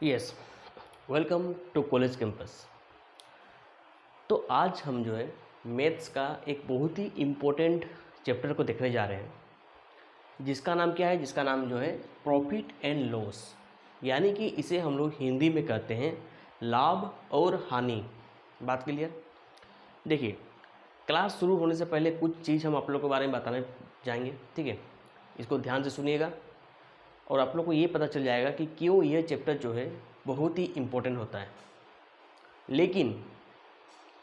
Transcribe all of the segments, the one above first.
Yes, welcome to college campus. तो आज हम जो है मैथ्स का एक बहुत ही इम्पोर्टेंट चैप्टर को देखने जा रहे हैं, जिसका नाम क्या है? जिसका नाम जो है प्रॉफिट एंड लॉस, यानी कि इसे हम लोग हिंदी में कहते हैं लाभ और हानि। बात क्लियर? देखिए, क्लास शुरू होने से पहले कुछ चीज़ हम आप लोगों के बारे में बताने जाएंगे, ठीक है? इसको ध्यान से सुनिएगा और आप लोग को ये पता चल जाएगा कि क्यों यह चैप्टर जो है बहुत ही इम्पोर्टेंट होता है। लेकिन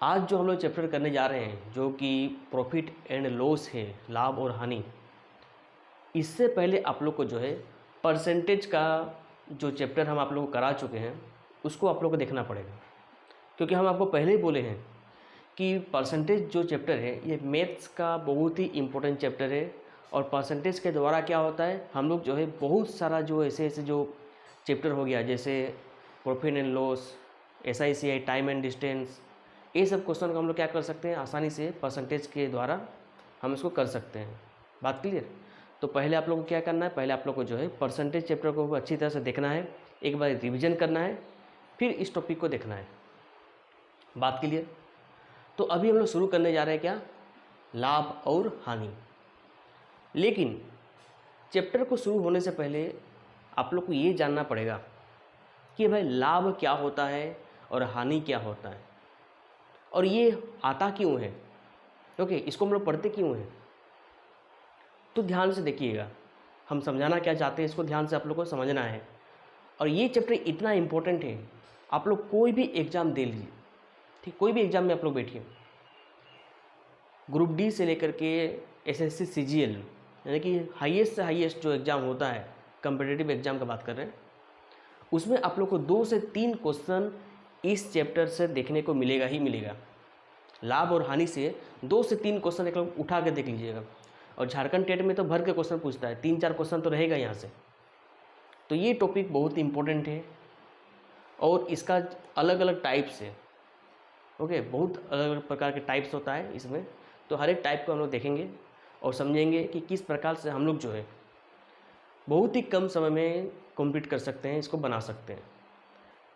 आज जो हम लोग चैप्टर करने जा रहे हैं, जो कि प्रॉफिट एंड लॉस है, लाभ और हानि, इससे पहले आप लोग को जो है परसेंटेज का जो चैप्टर हम आप लोग को करा चुके हैं उसको आप लोग को देखना पड़ेगा, क्योंकि हम आपको पहले ही बोले हैं कि परसेंटेज जो चैप्टर है ये मैथ्स का बहुत ही इम्पोर्टेंट चैप्टर है। और परसेंटेज के द्वारा क्या होता है, हम लोग जो है बहुत सारा जो ऐसे ऐसे जो चैप्टर हो गया, जैसे profit and loss, SICI, time and distance, ये सब क्वेश्चन को हम लोग क्या कर सकते हैं, आसानी से परसेंटेज के द्वारा हम इसको कर सकते हैं। बात क्लियर? तो पहले आप लोग को क्या करना है, पहले आप लोग को जो है परसेंटेज चैप्टर को अच्छी तरह से देखना है, एक बार रिविजन करना है, फिर इस टॉपिक को देखना है। बात क्लियर? तो अभी हम लोग शुरू करने जा रहे हैं क्या, लाभ और हानि। लेकिन चैप्टर को शुरू होने से पहले आप लोग को ये जानना पड़ेगा कि भाई लाभ क्या होता है और हानि क्या होता है, और ये आता क्यों है, ओके, इसको हम लोग पढ़ते क्यों हैं। तो ध्यान से देखिएगा, हम समझाना क्या चाहते हैं इसको ध्यान से आप लोग को समझना है। और ये चैप्टर इतना इम्पोर्टेंट है, आप लोग कोई भी एग्ज़ाम दे लीजिए, ठीक, कोई भी एग्ज़ाम में आप लोग बैठिए, ग्रुप डी से लेकर के SSC CGL, यानी कि हाईएस्ट से हाईएस्ट जो एग्ज़ाम होता है, कम्पिटिटिव एग्ज़ाम का बात कर रहे हैं, उसमें आप लोग को 2 से 3 क्वेश्चन इस चैप्टर से देखने को मिलेगा ही मिलेगा। लाभ और हानि से 2 से 3 क्वेश्चन एक लोग उठा के देख लीजिएगा। और झारखंड टेट में तो भर के क्वेश्चन पूछता है, 3-4 क्वेश्चन तो रहेगा यहाँ से। तो ये टॉपिक बहुत इंपॉर्टेंट है और इसका अलग अलग टाइप्स है, ओके, बहुत अलग अलग प्रकार के टाइप्स होता है इसमें। तो हर एक टाइप को हम लोग देखेंगे और समझेंगे कि किस प्रकार से हम लोग जो है बहुत ही कम समय में कंप्लीट कर सकते हैं, इसको बना सकते हैं।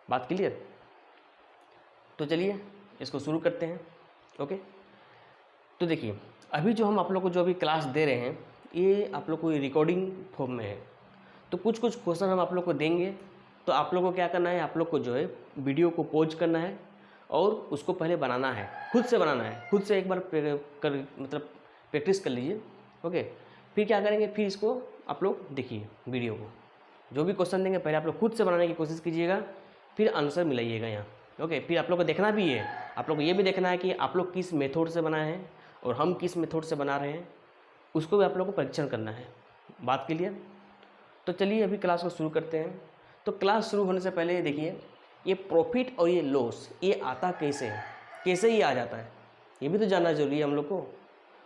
बात क्लियर? तो चलिए इसको शुरू करते हैं, ओके। तो देखिए, अभी जो हम आप लोग को जो अभी क्लास दे रहे हैं ये आप लोग को रिकॉर्डिंग फॉर्म में है। तो कुछ कुछ क्वेश्चन हम आप लोग को देंगे, तो आप लोग को क्या करना है, आप लोग को जो है वीडियो को पॉज करना है और उसको पहले बनाना है, खुद से बनाना है, खुद से एक बार मतलब प्रैक्टिस कर लीजिए, ओके। फिर क्या करेंगे, फिर इसको आप लोग देखिए वीडियो को, जो भी क्वेश्चन देंगे पहले आप लोग खुद से बनाने की कोशिश कीजिएगा, फिर आंसर मिलाइएगा यहाँ, ओके। फिर आप लोग को देखना भी है, आप लोग को ये भी देखना है कि आप लोग किस मेथड से बनाए हैं और हम किस मेथड से बना रहे हैं, उसको भी आप लोग को परीक्षण करना है। बात क्लियर? तो चलिए अभी क्लास को शुरू करते हैं। तो क्लास शुरू होने से पहले देखिए, ये प्रॉफिट और ये लॉस ये आता कैसे है, कैसे ही आ जाता है, ये भी तो जानना जरूरी है हम लोग को,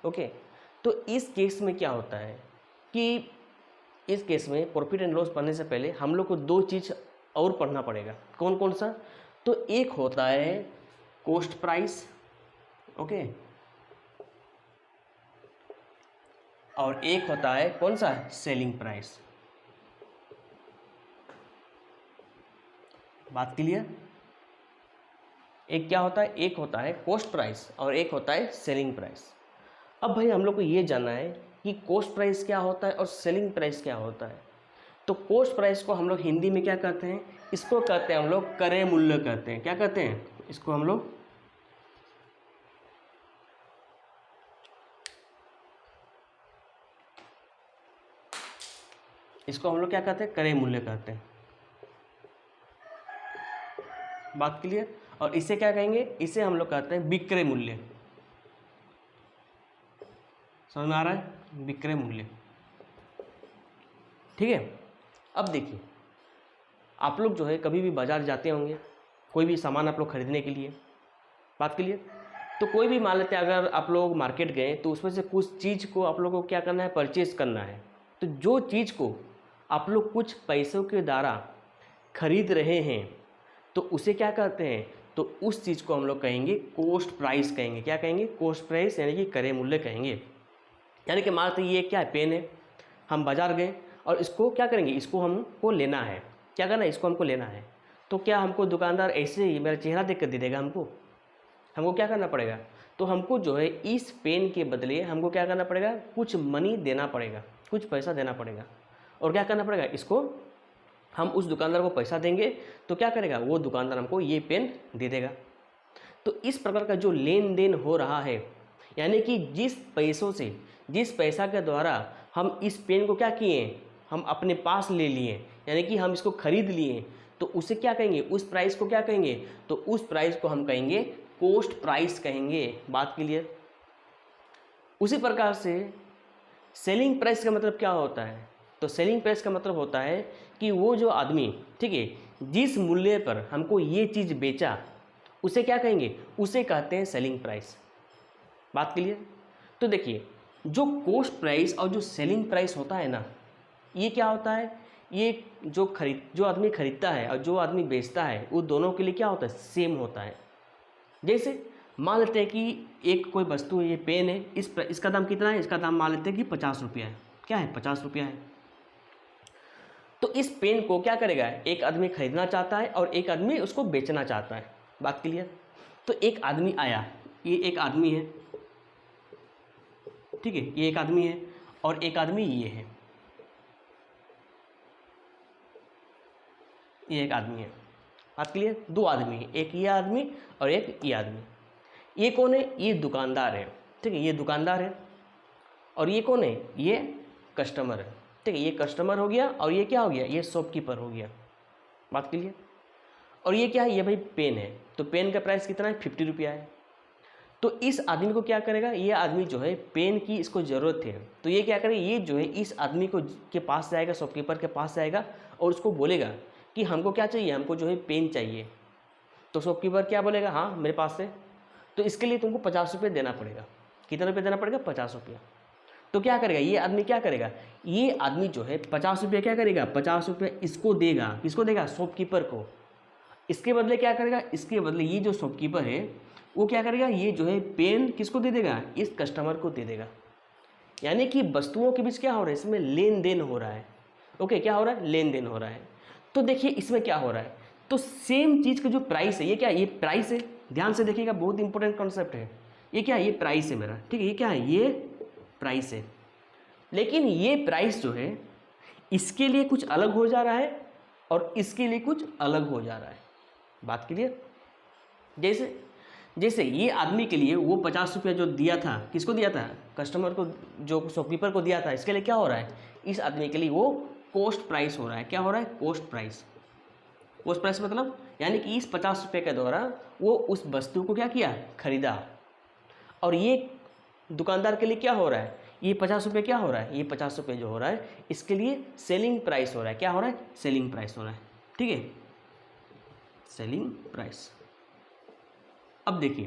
ओके। तो इस केस में क्या होता है कि इस केस में प्रॉफिट एंड लॉस पढ़ने से पहले हम लोग को 2 चीज़ और पढ़ना पड़ेगा। कौन कौन सा? तो एक होता है कॉस्ट प्राइस, ओके, और एक होता है कौन सा, सेलिंग प्राइस। बात क्लियर? एक क्या होता है, एक होता है कॉस्ट प्राइस और एक होता है सेलिंग प्राइस। अब भाई हम लोग को ये जानना है कि कॉस्ट प्राइस क्या होता है और सेलिंग प्राइस क्या होता है। तो कॉस्ट प्राइस को हम लोग हिंदी में क्या कहते हैं, इसको कहते हैं हम लोग क्रय मूल्य कहते हैं। क्या कहते हैं इसको हम लोग? इसको हम लोग क्या कहते हैं, क्रय मूल्य कहते हैं। बात क्लियर? और इसे क्या कहेंगे, इसे हम लोग कहते हैं विक्रय मूल्य। समझ में आ रहा है? विक्रय मूल्य, ठीक है। अब देखिए, आप लोग जो है कभी भी बाजार जाते होंगे, कोई भी सामान आप लोग खरीदने के लिए। बात क्लियर? तो कोई भी मान लेते हैं, अगर आप लोग मार्केट गए तो उसमें से कुछ चीज़ को आप लोगों को क्या करना है, परचेज करना है। तो जो चीज़ को आप लोग कुछ पैसों के द्वारा खरीद रहे हैं तो उसे क्या कहते हैं, तो उस चीज़ को हम लोग कहेंगे कॉस्ट प्राइस कहेंगे। क्या कहेंगे? कॉस्ट प्राइस, यानी कि क्रय मूल्य कहेंगे। यानी कि मान लेते ये क्या है, पेन है, हम बाजार गए और इसको क्या करेंगे, इसको हमको लेना है। क्या करना है, इसको हमको लेना है। तो क्या हमको दुकानदार ऐसे ही मेरा चेहरा देख कर दे देगा? हमको क्या करना पड़ेगा? तो हमको जो है इस पेन के बदले हमको क्या करना पड़ेगा? कुछ मनी देना पड़ेगा, कुछ पैसा देना पड़ेगा। और क्या करना पड़ेगा? इसको हम उस दुकानदार को पैसा देंगे तो क्या करेगा? वो दुकानदार हमको ये पेन दे देगा। तो इस प्रकार का जो लेन देन हो रहा है, यानी कि जिस पैसा के द्वारा हम इस पेन को क्या किए, हम अपने पास ले लिए, यानी कि हम इसको खरीद लिए, तो उसे क्या कहेंगे? उस प्राइस को क्या कहेंगे? तो उस प्राइस को हम कहेंगे कॉस्ट प्राइस कहेंगे। बात क्लियर? उसी प्रकार से सेलिंग प्राइस का मतलब क्या होता है? तो सेलिंग प्राइस का मतलब होता है कि वो जो आदमी, ठीक है, जिस मूल्य पर हमको ये चीज़ बेचा उसे क्या कहेंगे? उसे कहते हैं सेलिंग प्राइस। बात क्लियर? तो देखिए, जो कॉस्ट प्राइस और जो सेलिंग प्राइस होता है ना, ये क्या होता है? ये जो आदमी खरीदता है और जो आदमी बेचता है, वो दोनों के लिए क्या होता है? सेम होता है। जैसे मान लेते हैं कि एक कोई वस्तु है, ये पेन है, इसका दाम कितना है? इसका दाम मान लेते हैं कि 50 रुपया है। क्या है? 50 रुपया है। तो इस पेन को क्या करेगा? एक आदमी खरीदना चाहता है और एक आदमी उसको बेचना चाहता है। बात क्लियर? तो एक आदमी आया, ये एक आदमी है, ठीक है, ये एक आदमी है और एक आदमी ये है, ये एक आदमी है। बात क्लियर? दो आदमी है, एक ये आदमी और एक ये आदमी। ये कौन है? ये दुकानदार है, ठीक है, ये दुकानदार है। और ये कौन है? ये कस्टमर है, ठीक है, ये कस्टमर हो गया और ये क्या हो गया? ये शॉपकीपर हो गया। बात क्लियर? और ये क्या है? ये भाई पेन है, तो पेन का प्राइस कितना है? 50 रुपया है। तो इस आदमी को क्या करेगा? ये आदमी जो है पेन की इसको ज़रूरत है, तो ये क्या करेगा? ये जो है इस आदमी को के पास जाएगा, शॉपकीपर के पास जाएगा और उसको बोलेगा कि हमको क्या चाहिए? हमको जो है पेन चाहिए। तो शॉपकीपर क्या बोलेगा? हाँ मेरे पास है। तो इसके लिए तुमको 50 रुपये देना पड़ेगा। कितना रुपये देना पड़ेगा? 50 रुपया। तो क्या करेगा ये आदमी? क्या करेगा? ये आदमी जो है 50 रुपये क्या करेगा? 50 रुपये इसको देगा। किसको देगा? शॉपकीपर को। इसके बदले क्या करेगा? इसके बदले ये जो शॉपकीपर है वो क्या करेगा? ये जो है पेन किसको दे देगा? इस कस्टमर को दे देगा। यानी कि वस्तुओं के बीच क्या हो रहा है? इसमें लेन देन हो रहा है। ओके, क्या हो रहा है? लेन देन हो रहा है। तो देखिए इसमें क्या हो रहा है, तो सेम चीज़ का जो प्राइस है, ये क्या है? ये प्राइस है। ध्यान से देखिएगा, बहुत इंपॉर्टेंट कॉन्सेप्ट है। ये क्या है? ये प्राइस है मेरा, ठीक है, ये क्या है? ये प्राइस है। लेकिन ये प्राइस जो है इसके लिए कुछ अलग हो जा रहा है और इसके लिए कुछ अलग हो जा रहा है। बात क्लियर? जैसे जैसे ये आदमी के लिए वो 50 रुपया जो दिया था, किसको दिया था? कस्टमर को, जो शॉपकीपर को दिया था। इसके लिए क्या हो रहा है? इस आदमी के लिए वो कॉस्ट प्राइस हो रहा है। क्या हो रहा है? Cost price. कॉस्ट प्राइस मतलब यानी कि इस 50 रुपये के द्वारा वो उस वस्तु को क्या किया? खरीदा। और ये दुकानदार के लिए क्या हो रहा है? ये 50 रुपये क्या हो रहा है? ये 50 रुपये जो हो रहा है इसके लिए सेलिंग प्राइस हो रहा है। क्या हो रहा है? सेलिंग प्राइस हो रहा है, ठीक है, सेलिंग प्राइस। अब देखिए,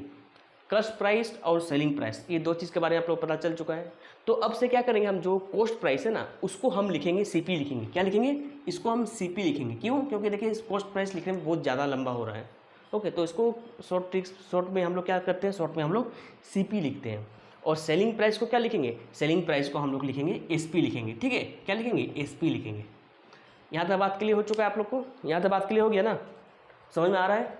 कॉस्ट प्राइस और सेलिंग प्राइस, ये दो चीज़ के बारे में आप लोग पता चल चुका है। तो अब से क्या करेंगे हम? जो कॉस्ट प्राइस है ना, उसको हम लिखेंगे सीपी लिखेंगे। क्या लिखेंगे? इसको हम सीपी लिखेंगे। क्यों? क्योंकि देखिए इस कॉस्ट प्राइस लिखने में बहुत ज़्यादा लंबा हो रहा है। ओके, तो इसको शॉर्ट में हम लोग क्या करते हैं? शॉर्ट में हम लोग सीपी लिखते हैं। और सेलिंग प्राइस को क्या लिखेंगे? सेलिंग प्राइस को हम लोग लिखेंगे एसपी लिखेंगे, ठीक है। क्या लिखेंगे? एसपी लिखेंगे। यहाँ तक बात क्लियर हो चुका है आप लोग को? यहाँ तक बात क्लियर हो गया ना? समझ में आ रहा है?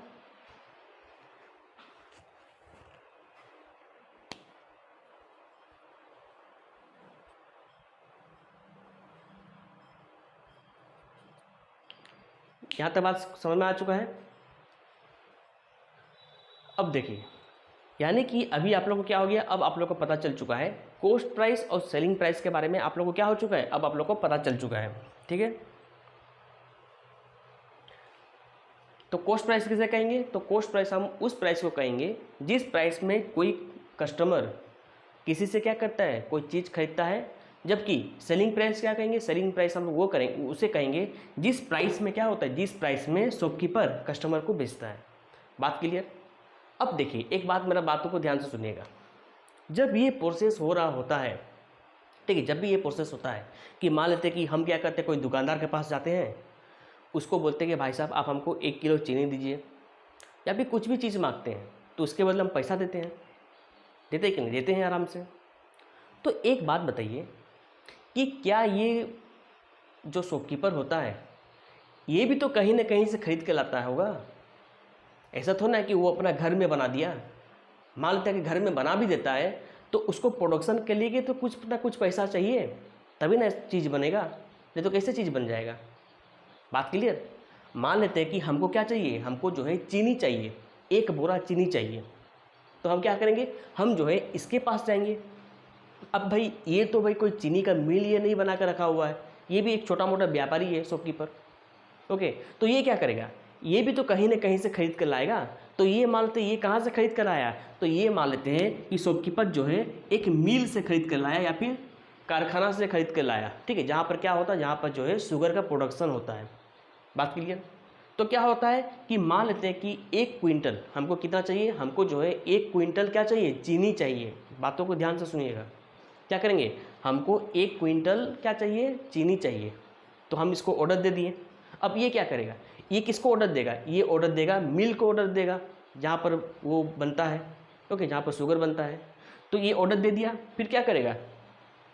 यहाँ तक बात समझ में आ चुका है? अब देखिए, यानी कि अभी आप लोगों को क्या हो गया? अब आप लोगों को पता चल चुका है कॉस्ट प्राइस और सेलिंग प्राइस के बारे में। आप लोगों को क्या हो चुका है? अब आप लोगों को पता चल चुका है, ठीक है। तो कॉस्ट प्राइस किसे कहेंगे? तो कॉस्ट प्राइस हम उस प्राइस को कहेंगे जिस प्राइस में कोई कस्टमर किसी से क्या करता है? कोई चीज़ खरीदता है। जबकि सेलिंग प्राइस क्या कहेंगे? सेलिंग प्राइस हम वो करेंगे, उसे कहेंगे जिस प्राइस में क्या होता है? जिस प्राइस में शॉपकीपर कस्टमर को बेचता है। बात क्लियर? अब देखिए एक बात, मेरा बातों को ध्यान से सुनिएगा। जब ये प्रोसेस हो रहा होता है, ठीक है, जब भी ये प्रोसेस होता है कि मान लेते हैं कि हम क्या करते हैं, कोई दुकानदार के पास जाते हैं, उसको बोलते हैं कि भाई साहब आप हमको 1 किलो चीनी दीजिए, या फिर कुछ भी चीज़ मांगते हैं, तो उसके बदले हम पैसा देते हैं। देते हैं कि नहीं? देते हैं आराम से। तो एक बात बताइए कि क्या ये जो शॉपकीपर होता है ये भी तो कहीं ना कहीं से खरीद के लाता होगा। ऐसा थोड़ा ना कि वो अपना घर में बना दिया। मान लेते हैं कि घर में बना भी देता है तो उसको प्रोडक्शन के लिए तो कुछ ना कुछ पैसा चाहिए, तभी ना चीज़ बनेगा, नहीं तो कैसे चीज़ बन जाएगा। बात क्लियर। मान लेते हैं कि हमको क्या चाहिए, हमको जो है चीनी चाहिए, 1 बोरा चीनी चाहिए। तो हम क्या करेंगे, हम जो है इसके पास जाएंगे। अब भाई ये तो भाई कोई चीनी का मिल ये नहीं बना कर रखा हुआ है, ये भी एक छोटा मोटा व्यापारी है, शॉपकीपर। ओके, तो ये क्या करेगा, ये भी तो कहीं ना कहीं से खरीद कर लाएगा। तो ये मान लेते हैं ये कहाँ से खरीद कर आया, तो ये मान लेते हैं कि शॉपकीपर जो है एक मिल से खरीद कर लाया या फिर कारखाना से खरीद कर लाया। ठीक है, जहाँ पर क्या होता है, जहाँ पर जो है शुगर का प्रोडक्शन होता है। बात क्लियर। तो क्या होता है कि मान लेते हैं कि 1 क्विंटल हमको कितना चाहिए, हमको जो है 1 क्विंटल क्या चाहिए, चीनी चाहिए। बातों को ध्यान से सुनिएगा। क्या करेंगे, हमको 1 क्विंटल क्या चाहिए, चीनी चाहिए। तो हम इसको ऑर्डर दे दिए। अब ये क्या करेगा, ये किसको ऑर्डर देगा, ये ऑर्डर देगा मिल को ऑर्डर देगा, जहाँ पर वो बनता है। ओके, जहाँ पर शुगर बनता है। तो ये ऑर्डर दे दिया, फिर क्या करेगा,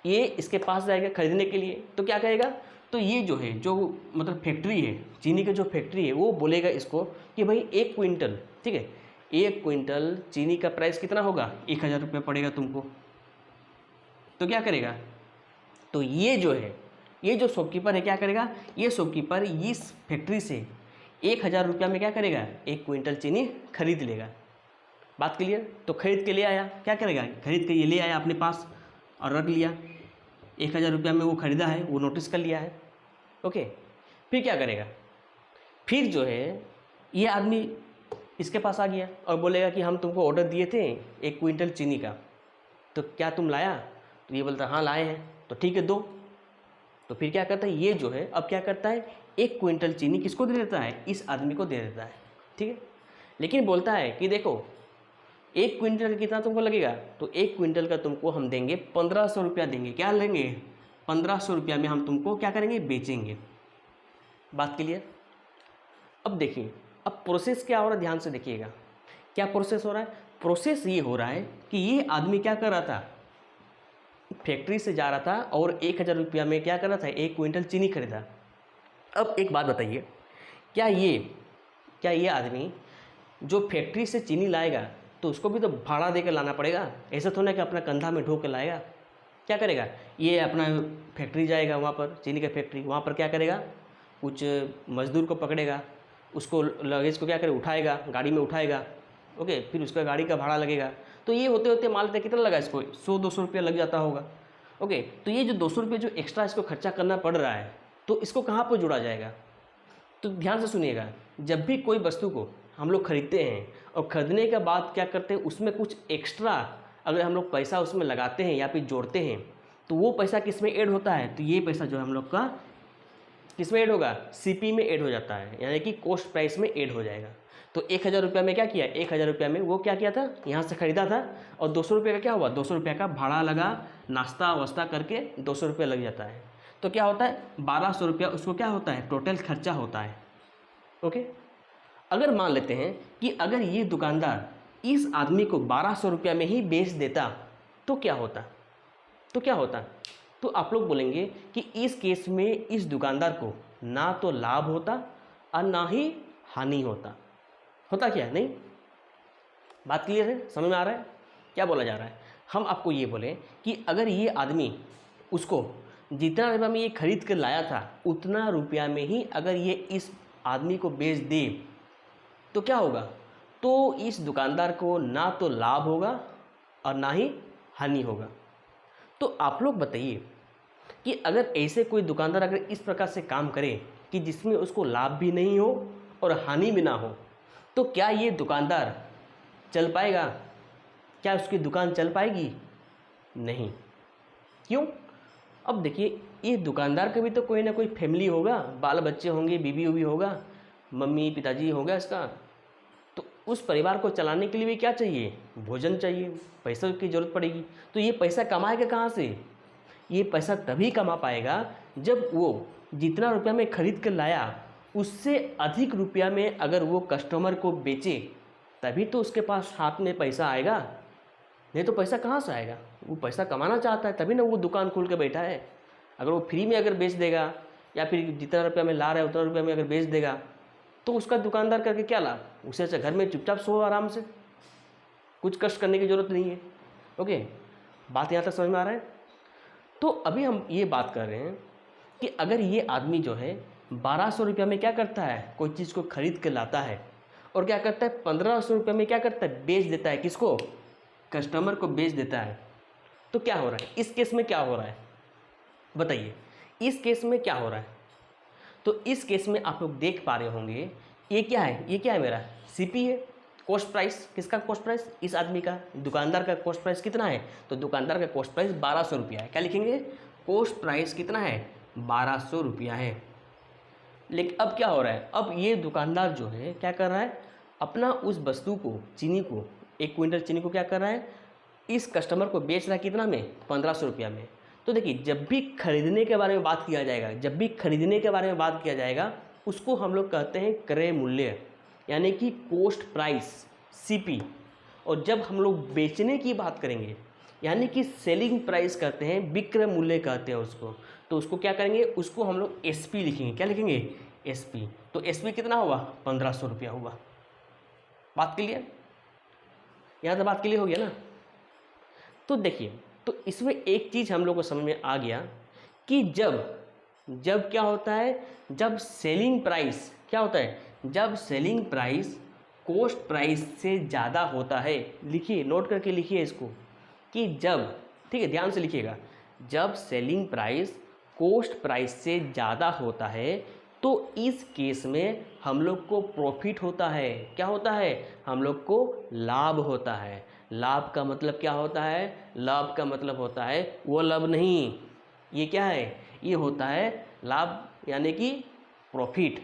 ये इसके पास जाएगा खरीदने के लिए। तो क्या करेगा, तो ये जो है जो मतलब फैक्ट्री है, चीनी की जो फैक्ट्री है, वो बोलेगा इसको कि भाई 1 क्विंटल, ठीक है, 1 क्विंटल चीनी का प्राइस कितना होगा, 1000 रुपये पड़ेगा तुमको। तो क्या करेगा, तो ये जो है, ये जो शॉपकीपर है क्या करेगा, ये शॉपकीपर इस फैक्ट्री से 1000 रुपया में क्या करेगा, 1 क्विंटल चीनी खरीद लेगा। बात क्लियर। तो खरीद के ले आया, क्या करेगा, खरीद के ये ले आया अपने पास और रख लिया। 1000 रुपया में वो ख़रीदा है, वो नोटिस कर लिया है। ओके, फिर क्या करेगा, फिर जो है ये आदमी इसके पास आ गया और बोलेगा कि हम तुमको ऑर्डर दिए थे 1 क्विंटल चीनी का, तो क्या तुम लाया। तो ये बोलता है हाँ लाए हैं। तो ठीक है दो। तो फिर क्या करता है, ये जो है अब क्या करता है, 1 क्विंटल चीनी किसको दे देता है, इस आदमी को दे देता है। ठीक है, लेकिन बोलता है कि देखो 1 क्विंटल का कितना तुमको लगेगा, तो 1 क्विंटल का तुमको हम देंगे 1500 रुपया देंगे। क्या लेंगे, 1500 रुपया में हम तुमको क्या करेंगे, बेचेंगे। बात क्लियर। अब देखिए, अब प्रोसेस क्या हो रहा है, ध्यान से देखिएगा। क्या प्रोसेस हो रहा है, प्रोसेस ये हो रहा है कि ये आदमी क्या कर रहा था, फैक्ट्री से जा रहा था और 1000 रुपया में क्या कर रहा था, 1 क्विंटल चीनी खरीदा। अब एक बात बताइए, क्या ये आदमी जो फैक्ट्री से चीनी लाएगा तो उसको भी तो भाड़ा देकर लाना पड़ेगा। ऐसा थोड़ा कि अपना कंधा में ढो के लाएगा। क्या करेगा, ये अपना फैक्ट्री जाएगा, वहाँ पर चीनी का फैक्ट्री, वहाँ पर क्या करेगा, कुछ मजदूर को पकड़ेगा, उसको लगेज को क्या करे, उठाएगा, गाड़ी में उठाएगा। ओके, फिर उसका गाड़ी का भाड़ा लगेगा। तो ये होते होते मान लेते कितना लगा इसको, 100-200 रुपया लग जाता होगा। ओके, तो ये जो 200 रुपये जो एक्स्ट्रा इसको खर्चा करना पड़ रहा है, तो इसको कहाँ पर जोड़ा जाएगा। तो ध्यान से सुनिएगा, जब भी कोई वस्तु को हम लोग खरीदते हैं और ख़रीदने के बाद क्या करते हैं, उसमें कुछ एक्स्ट्रा अगर हम लोग पैसा उसमें लगाते हैं या फिर जोड़ते हैं, तो वो पैसा किस में ऐड होता है, तो ये पैसा जो हम लोग का किस में ऐड होगा, सीपी में ऐड हो जाता है, यानी कि कॉस्ट प्राइस में ऐड हो जाएगा। तो 1000 रुपया में क्या किया, 1000 रुपया में वो क्या किया था, यहाँ से ख़रीदा था, और 200 रुपये का क्या हुआ, 200 रुपये का भाड़ा लगा, नाश्ता वास्ता करके 200 रुपये लग जाता है। तो क्या होता है, 1200 रुपया उसको क्या होता है, टोटल खर्चा होता है। ओके, अगर मान लेते हैं कि अगर ये दुकानदार इस आदमी को 1200 रुपया में ही बेच देता तो क्या होता, तो आप लोग बोलेंगे कि इस केस में इस दुकानदार को ना तो लाभ होता और ना ही हानि होता क्या नहीं। बात क्लियर है, समझ में आ रहा है क्या बोला जा रहा है। हम आपको ये बोले कि अगर ये आदमी उसको जितना रुपया में ये खरीद कर लाया था उतना रुपया में ही अगर ये इस आदमी को बेच दे तो क्या होगा, तो इस दुकानदार को ना तो लाभ होगा और ना ही हानि होगा। तो आप लोग बताइए कि अगर ऐसे कोई दुकानदार अगर इस प्रकार से काम करे कि जिसमें उसको लाभ भी नहीं हो और हानि भी ना हो, तो क्या ये दुकानदार चल पाएगा, क्या उसकी दुकान चल पाएगी, नहीं। क्यों, अब देखिए ये दुकानदार का भी तो कोई ना कोई फैमिली होगा, बाल बच्चे होंगे, बीवी उवी होगा, मम्मी पिताजी होगा इसका, तो उस परिवार को चलाने के लिए भी क्या चाहिए, भोजन चाहिए, पैसों की ज़रूरत पड़ेगी। तो ये पैसा कमाएगा कहाँ से, ये पैसा तभी कमा पाएगा जब वो जितना रुपया में ख़रीद कर लाया उससे अधिक रुपया में अगर वो कस्टमर को बेचे, तभी तो उसके पास हाथ में पैसा आएगा, नहीं तो पैसा कहाँ से आएगा। वो पैसा कमाना चाहता है तभी ना वो दुकान खोल के बैठा है। अगर वो फ्री में अगर बेच देगा या फिर जितना रुपया में ला रहा है उतना रुपया में अगर बेच देगा तो उसका दुकानदार करके क्या लाभ, उसे अच्छा घर में चुपचाप सो आराम से, कुछ कष्ट करने की ज़रूरत नहीं है। ओके, बात यहाँ तक समझ में आ रहा है। तो अभी हम ये बात कर रहे हैं कि अगर ये आदमी जो है 1200 रुपया में क्या करता है, कोई चीज़ को खरीद के लाता है और क्या करता है 1500 रुपये में क्या करता है, बेच देता है, किसको, कस्टमर को बेच देता है। तो क्या हो रहा है इस केस में, क्या हो रहा है बताइए, इस केस में क्या हो रहा है। तो इस केस में आप लोग देख पा रहे होंगे ये क्या है, ये क्या है मेरा सीपी है, कॉस्ट प्राइस। किसका कॉस्ट प्राइस, इस आदमी का, दुकानदार का कॉस्ट प्राइस कितना है, तो दुकानदार का कॉस्ट प्राइस 1200 रुपया है। क्या लिखेंगे, कॉस्ट प्राइस कितना है, 1200 रुपया है। लेकिन अब क्या हो रहा है, अब ये दुकानदार जो है क्या कर रहा है, अपना उस वस्तु को, चीनी को, 1 क्विंटल चीनी को क्या कर रहा है, इस कस्टमर को बेच रहा है कितना में, 1500 रुपया में। तो देखिए जब भी खरीदने के बारे में बात किया जाएगा, जब भी खरीदने के बारे में बात किया जाएगा उसको हम लोग कहते हैं क्रय मूल्य, यानी कि कॉस्ट प्राइस, सीपी। और जब हम लोग बेचने की बात करेंगे यानी कि सेलिंग प्राइस कहते हैं, विक्रय मूल्य कहते हैं उसको, तो उसको क्या करेंगे, उसको हम लोग एसपी लिखेंगे। क्या लिखेंगे, एसपी। तो एसपी कितना हुआ, 1500 रुपया हुआ। बात क्लियर, यहाँ तो बात क्लियर हो गया ना। तो देखिए, तो इसमें एक चीज़ हम लोग को समझ में आ गया कि जब क्या होता है, जब सेलिंग प्राइस क्या होता है, जब सेलिंग प्राइस कॉस्ट प्राइस से ज़्यादा होता है, लिखिए नोट करके लिखिए इसको कि जब, ठीक है ध्यान से लिखिएगा, जब सेलिंग प्राइस कॉस्ट प्राइस से ज़्यादा होता है तो इस केस में हम लोग को प्रॉफिट होता है। क्या होता है, हम लोग को लाभ होता है। लाभ का मतलब क्या होता है, लाभ का मतलब होता है वो लाभ नहीं, ये क्या है, ये होता है लाभ यानी कि प्रॉफिट।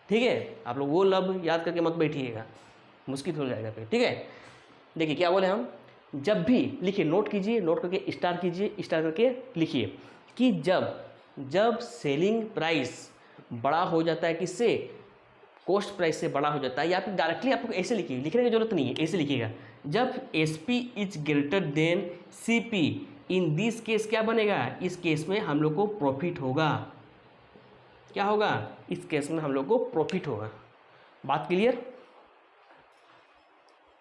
ठीक है, आप लोग वो लाभ याद करके मत बैठिएगा, मुश्किल हो जाएगा फिर। ठीक है, देखिए क्या बोले हम, जब भी लिखिए, नोट कीजिए, नोट करके स्टार कीजिए, स्टार करके लिखिए कि जब सेलिंग प्राइस बड़ा हो जाता है, किससे, कॉस्ट प्राइस से बड़ा हो जाता है, या फिर डायरेक्टली आपको ऐसे लिखिए, लिखने की जरूरत नहीं है, ऐसे लिखिएगा, जब SP is greater then CP, in this case क्या बनेगा, इस केस में हम लोग को प्रॉफिट होगा। क्या होगा, इस केस में हम लोग को प्रॉफिट होगा। बात क्लियर,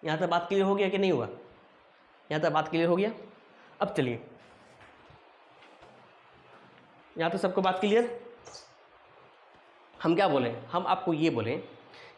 यहाँ तक बात क्लियर हो गया कि नहीं हुआ, यहाँ तक बात क्लियर हो गया। अब चलिए, यहाँ तो सबको बात क्लियर। हम क्या बोले, हम आपको ये बोले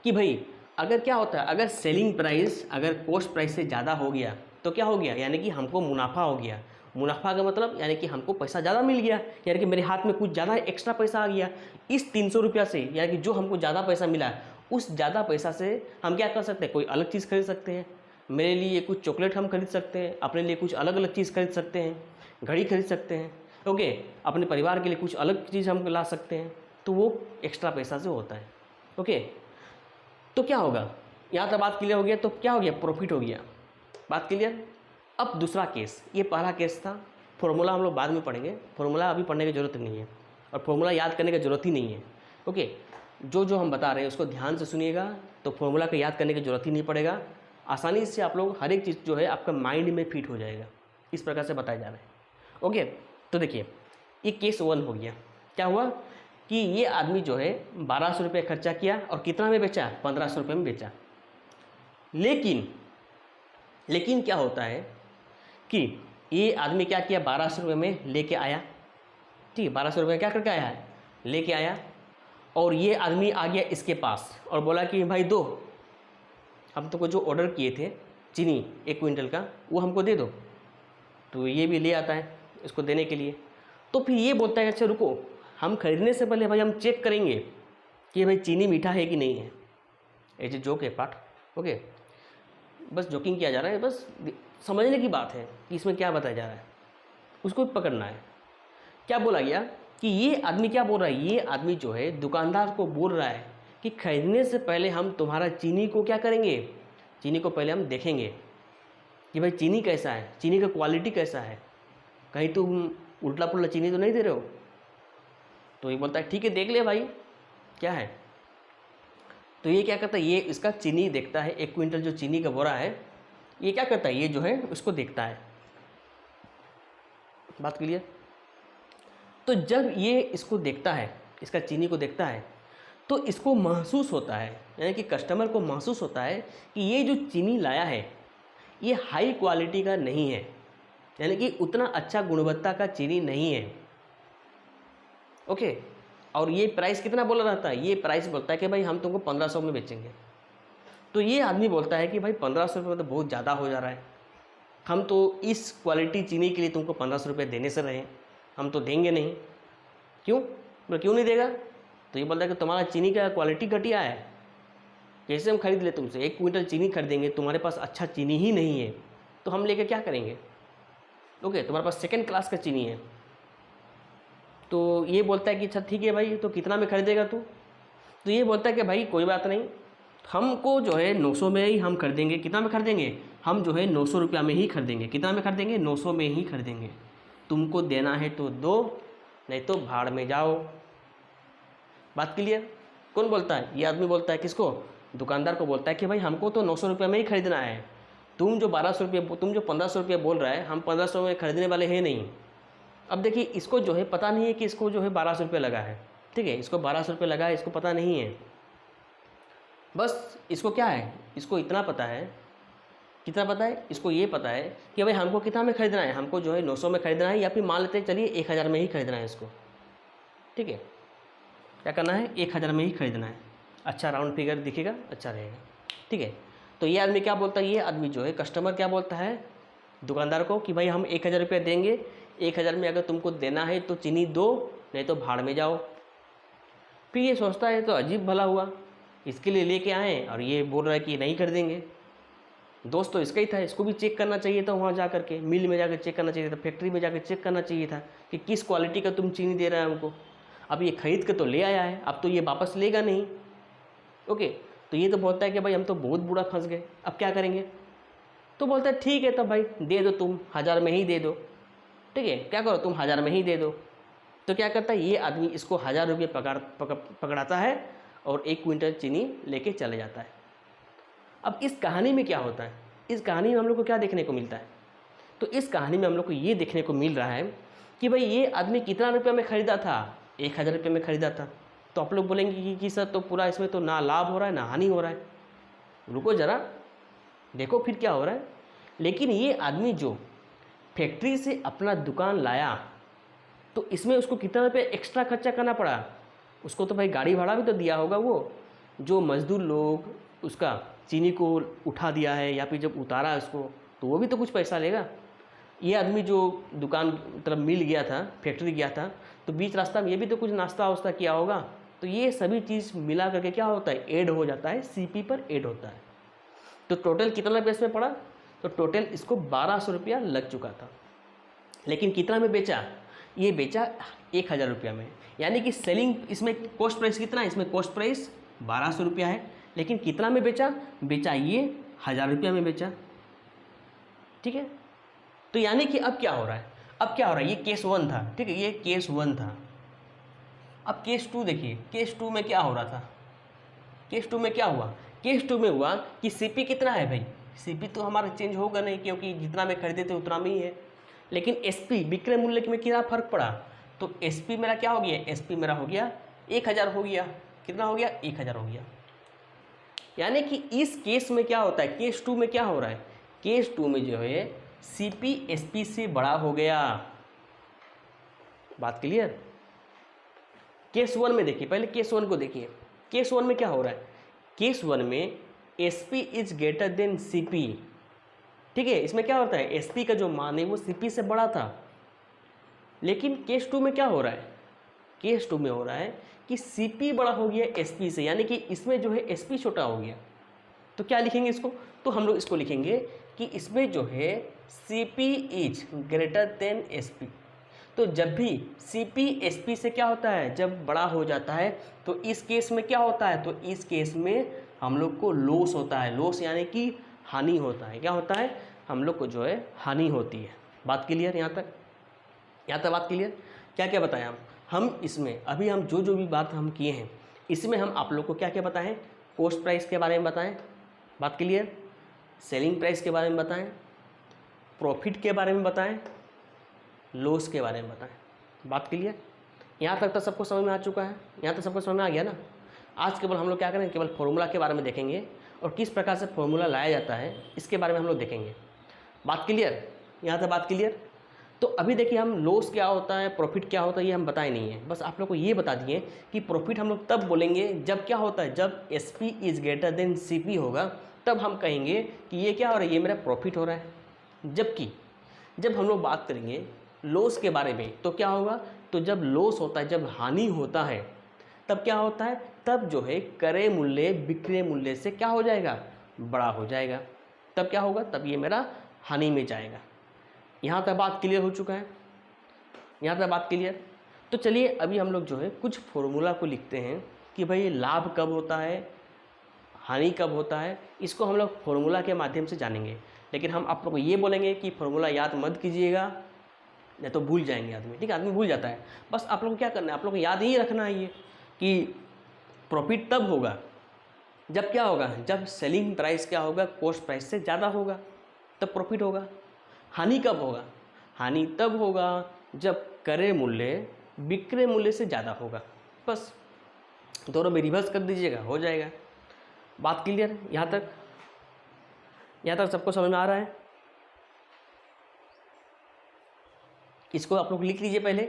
कि भाई अगर क्या होता है, अगर सेलिंग प्राइस अगर कॉस्ट प्राइस से ज़्यादा हो गया तो क्या हो गया, यानी कि हमको मुनाफा हो गया। मुनाफा का मतलब यानी कि हमको पैसा ज़्यादा मिल गया, यानी कि मेरे हाथ में कुछ ज़्यादा एक्स्ट्रा पैसा आ गया। इस 300 रुपया से, यानी कि जो हमको ज़्यादा पैसा मिला, उस ज़्यादा पैसा से हम क्या कर सकते हैं, कोई अलग चीज़ खरीद सकते हैं। मेरे लिए कुछ चॉकलेट हम खरीद सकते हैं, अपने लिए कुछ अलग अलग चीज़ खरीद सकते हैं, घड़ी खरीद सकते हैं। ओके, अपने परिवार के लिए कुछ अलग चीज़ हम ला सकते हैं, तो वो एक्स्ट्रा पैसा से होता है। ओके, तो क्या होगा, यहाँ तक बात क्लियर हो गया। तो क्या हो गया, प्रॉफिट हो गया। बात क्लियर। अब दूसरा केस, ये पहला केस था, फॉर्मूला हम लोग बाद में पढ़ेंगे, फॉर्मूला अभी पढ़ने की ज़रूरत नहीं है और फॉर्मूला याद करने की ज़रूरत ही नहीं है। ओके, जो हम बता रहे हैं उसको ध्यान से सुनिएगा, तो फॉर्मूला को याद करने की ज़रूरत ही नहीं पड़ेगा। आसानी से आप लोग हर एक चीज़ जो है आपका माइंड में फिट हो जाएगा, इस प्रकार से बताया जा रहा है। ओके, तो देखिए ये केस 1 हो गया। क्या हुआ कि ये आदमी जो है 1200 रुपये खर्चा किया और कितना में बेचा, 1500 रुपये में बेचा। लेकिन क्या होता है कि ये आदमी क्या किया, 1200 रुपये में लेके आया। ठीक है, 1200 रुपये क्या करके आया है, लेके आया। और ये आदमी आ गया इसके पास और बोला कि भाई दो, हम तो को जो ऑर्डर किए थे चीनी 1 क्विंटल का, वो हमको दे दो। तो ये भी ले आता है इसको देने के लिए। तो फिर ये बोलता है अच्छा रुको, हम खरीदने से पहले भाई हम चेक करेंगे कि भाई चीनी मीठा है कि नहीं है। ऐसे जोक है पार्ट। ओके, बस जोकिंग किया जा रहा है, बस समझने की बात है कि इसमें क्या बताया जा रहा है, उसको पकड़ना है। क्या बोला गया कि ये आदमी क्या बोल रहा है, ये आदमी जो है दुकानदार को बोल रहा है कि खरीदने से पहले हम तुम्हारा चीनी को क्या करेंगे, चीनी को पहले हम देखेंगे कि भाई चीनी कैसा है, चीनी का क्वालिटी कैसा है, कहीं तुम उल्टा पुल्टा चीनी तो नहीं दे रहे हो। तो ये बोलता है ठीक है देख ले भाई क्या है। तो ये क्या करता है, ये इसका चीनी देखता है, 1 क्विंटल जो चीनी का बोरा है, ये क्या करता है, ये जो है उसको देखता है। बात क्लियर। तो जब ये इसको देखता है इसका चीनी को देखता है तो इसको महसूस होता है, यानी कि कस्टमर को महसूस होता है कि ये जो चीनी लाया है ये हाई क्वालिटी का नहीं है, यानी कि उतना अच्छा गुणवत्ता का चीनी नहीं है। ओके, और ये प्राइस कितना बोला रहता है, ये प्राइस बोलता है कि भाई हम तुमको 1500 में बेचेंगे। तो ये आदमी बोलता है कि भाई 1500 रुपये तो बहुत ज़्यादा हो जा रहा है, हम तो इस क्वालिटी चीनी के लिए तुमको 1500 रुपये देने से रहे, हम तो देंगे नहीं। क्यों? बोले क्यों नहीं देगा? तो ये बोलता है कि तुम्हारा चीनी का क्वालिटी घटिया है, कैसे हम खरीद ले तुमसे, 1 क्विंटल चीनी खरीदेंगे, तुम्हारे पास अच्छा चीनी ही नहीं है तो हम लेके क्या करेंगे? ओके, तुम्हारे पास सेकंड क्लास का चीनी है। तो ये बोलता है कि अच्छा ठीक है भाई, तो कितना में खरीदेगा तू? तो ये बोलता है कि भाई कोई बात नहीं, हमको जो है 900 में ही हम खरीदेंगे। कितना में खरीदेंगे? हम जो है 900 रुपया में ही खरीदेंगे। कितना में खरीदेंगे? 900 में ही खरीदेंगे। तुमको देना है तो दो, नहीं तो भाड़ में जाओ। बात क्लियर? कौन बोलता है? ये आदमी बोलता है। किसको? दुकानदार को बोलता है कि भाई हमको तो 900 रुपये में ही खरीदना है, तुम जो 1200 रुपये, तुम जो 1500 रुपये बोल रहा है, हम 1500 में खरीदने वाले हैं नहीं। अब देखिए, इसको जो है पता नहीं है कि इसको जो है 1200 रुपये लगा है, ठीक है, इसको 1200 रुपये लगा है, इसको पता नहीं है। बस इसको क्या है, इसको इतना पता है, कितना पता है इसको, ये पता है कि भाई हमको कितना में खरीदना है, हमको जो है 900 में खरीदना है, या फिर मान लेते हैं चलिए 1000 में ही खरीदना है इसको। ठीक है, क्या करना है? 1000 में ही खरीदना है। अच्छा राउंड फिगर दिखेगा, अच्छा रहेगा। ठीक है, तो ये आदमी क्या बोलता है, ये आदमी जो है कस्टमर क्या बोलता है दुकानदार को कि भाई हम 1000 रुपये देंगे, 1000 में अगर तुमको देना है तो चीनी दो, नहीं तो भाड़ में जाओ। फिर ये सोचता है तो अजीब भला हुआ, इसके लिए लेके आए और ये बोल रहा है कि नहीं कर देंगे। दोस्त तो इसका ही था, इसको भी चेक करना चाहिए था, वहाँ जा करके मिल में जाकर चेक करना चाहिए था, फैक्ट्री में जाकर चेक करना चाहिए था कि किस क्वालिटी का तुम चीनी दे रहा है हमको। अब ये खरीद के तो ले आया है, अब तो ये वापस लेगा नहीं। ओके, तो ये तो बोलता है कि भाई हम तो बहुत बुरा फंस गए, अब क्या करेंगे? तो बोलता है ठीक है तो भाई दे दो, तुम 1000 में ही दे दो। ठीक है, क्या करो तुम 1000 में ही दे दो। तो क्या करता है ये आदमी, इसको 1000 रुपये पकड़ाता है और 1 क्विंटल चीनी लेके चले जाता है। अब इस कहानी में क्या होता है, इस कहानी में हम लोग को क्या देखने को मिलता है? तो इस कहानी में हम लोग को ये देखने को मिल रहा है कि भाई ये आदमी कितना रुपये में ख़रीदा था? 1000 रुपये में ख़रीदा था। तो आप लोग बोलेंगे कि सर तो पूरा इसमें तो ना लाभ हो रहा है ना हानि हो रहा है। रुको ज़रा, देखो फिर क्या हो रहा है। लेकिन ये आदमी जो फैक्ट्री से अपना दुकान लाया तो इसमें उसको कितना रुपये एक्स्ट्रा खर्चा करना पड़ा? उसको तो भाई गाड़ी भाड़ा भी तो दिया होगा, वो जो मज़दूर लोग उसका चीनी को उठा दिया है या फिर जब उतारा उसको, तो वो भी तो कुछ पैसा लेगा। ये आदमी जो दुकान तरफ मिल गया था, फैक्ट्री गया था, तो बीच रास्ता में ये भी तो कुछ नाश्ता वास्ता किया होगा। तो ये सभी चीज़ मिला करके क्या होता है, ऐड हो जाता है, सीपी पर ऐड होता है। तो टोटल कितना रुपये इसमें पड़ा? तो टोटल इसको 1200 रुपया लग चुका था। लेकिन कितना में बेचा? ये बेचा 1000 रुपया में, यानी कि सेलिंग, इसमें कॉस्ट प्राइस कितना है? इसमें कॉस्ट प्राइस 1200 रुपया है, लेकिन कितना में बेचा? बेचा ये 1000 रुपया में बेचा। ठीक है, तो यानी कि अब क्या हो रहा है, अब क्या हो रहा है, ये केस 1 था। ठीक है, ये केस 1 था। अब केस 2 देखिए, केस 2 में क्या हो रहा था? केस 2 में क्या हुआ? केस 2 में हुआ कि सीपी कितना है भाई? सीपी तो हमारा चेंज होगा नहीं, क्योंकि जितना में खरीदे थे उतना में ही है। लेकिन एसपी, विक्रय मूल्य में कितना फर्क पड़ा? तो एसपी मेरा क्या हो गया? एसपी मेरा हो गया 1000 हो गया। कितना हो गया? 1000 हो गया। यानी कि इस केस में क्या होता है, केस 2 में क्या हो रहा है? केस 2 में जो है सीपी एसपी से बड़ा हो गया। बात क्लियर? केस 1 में देखिए, पहले केस 1 को देखिए। केस 1 में क्या हो रहा है? केस 1 में SP is greater then CP. ठीक है, इसमें क्या होता है, एसपी का जो मान है वो सीपी से बड़ा था। लेकिन केस 2 में क्या हो रहा है? केस 2 में हो रहा है कि सीपी बड़ा हो गया एसपी से, यानी कि इसमें जो है एसपी छोटा हो गया। तो क्या लिखेंगे इसको? तो हम लोग इसको लिखेंगे कि इसमें जो है CP is greater then SP. तो जब भी सीपी एसपी से क्या होता है, जब बड़ा हो जाता है, तो इस केस में क्या होता है, तो इस केस में हम लोग को लॉस होता है। लॉस यानी कि हानि होता है। क्या होता है? हम लोग को जो है हानि होती है। बात क्लियर? यहाँ तक बात क्लियर? क्या क्या बताएं हम इसमें, अभी हम जो भी बात हम किए हैं इसमें हम आप लोग को क्या क्या बताएं? कॉस्ट प्राइस के बारे में बताएं, बात क्लियर, सेलिंग प्राइस के बारे में बताएं, प्रॉफिट के बारे में बताएं, लॉस के बारे में बताएं, बात क्लियर। यहाँ तक तो सबको समझ में आ चुका है, यहाँ तक सबको समझ में आ गया ना। आज केवल हम लोग क्या करेंगे, केवल फॉर्मूला के बारे में देखेंगे और किस प्रकार से फॉर्मूला लाया जाता है इसके बारे में हम लोग देखेंगे। बात क्लियर, यहाँ तक बात क्लियर। तो अभी देखिए हम लॉस क्या होता है, प्रॉफिट क्या होता है, ये हम बताए नहीं है, बस आप लोग को ये बता दिए कि प्रॉफिट हम लोग तब बोलेंगे जब क्या होता है, जब SP is greater then CP होगा, तब हम कहेंगे कि ये क्या हो रहा है, ये मेरा प्रॉफिट हो रहा है। जबकि जब हम लोग बात करेंगे लॉस के बारे में तो क्या होगा, तो जब लॉस होता है, जब हानि होता है, तब क्या होता है, तब जो है क्रय मूल्य विक्रय मूल्य से क्या हो जाएगा, बड़ा हो जाएगा। तब क्या होगा, तब ये मेरा हानि में जाएगा। यहाँ तक बात क्लियर हो चुका है, यहाँ तक बात क्लियर। तो चलिए अभी हम लोग जो है कुछ फॉर्मूला को लिखते हैं कि भाई लाभ कब होता है, हानि कब होता है, इसको हम लोग फॉर्मूला के माध्यम से जानेंगे। लेकिन हम आप लोग को ये बोलेंगे कि फॉर्मूला याद मत कीजिएगा, या तो भूल जाएंगे आदमी, ठीक है, आदमी भूल जाता है। बस आप लोग को क्या करना है, आप लोग को याद ही रखना है ये कि प्रॉफिट तब होगा जब क्या होगा, जब सेलिंग प्राइस क्या होगा, कॉस्ट प्राइस से ज़्यादा होगा, तब प्रॉफिट होगा। हानि कब होगा, हानि तब होगा जब क्रय मूल्य विक्रय मूल्य से ज़्यादा होगा। बस दोनों में रिवर्स कर दीजिएगा, हो जाएगा। बात क्लियर, यहाँ तक सबको समझ में आ रहा है। इसको आप लोग लिख लीजिए पहले।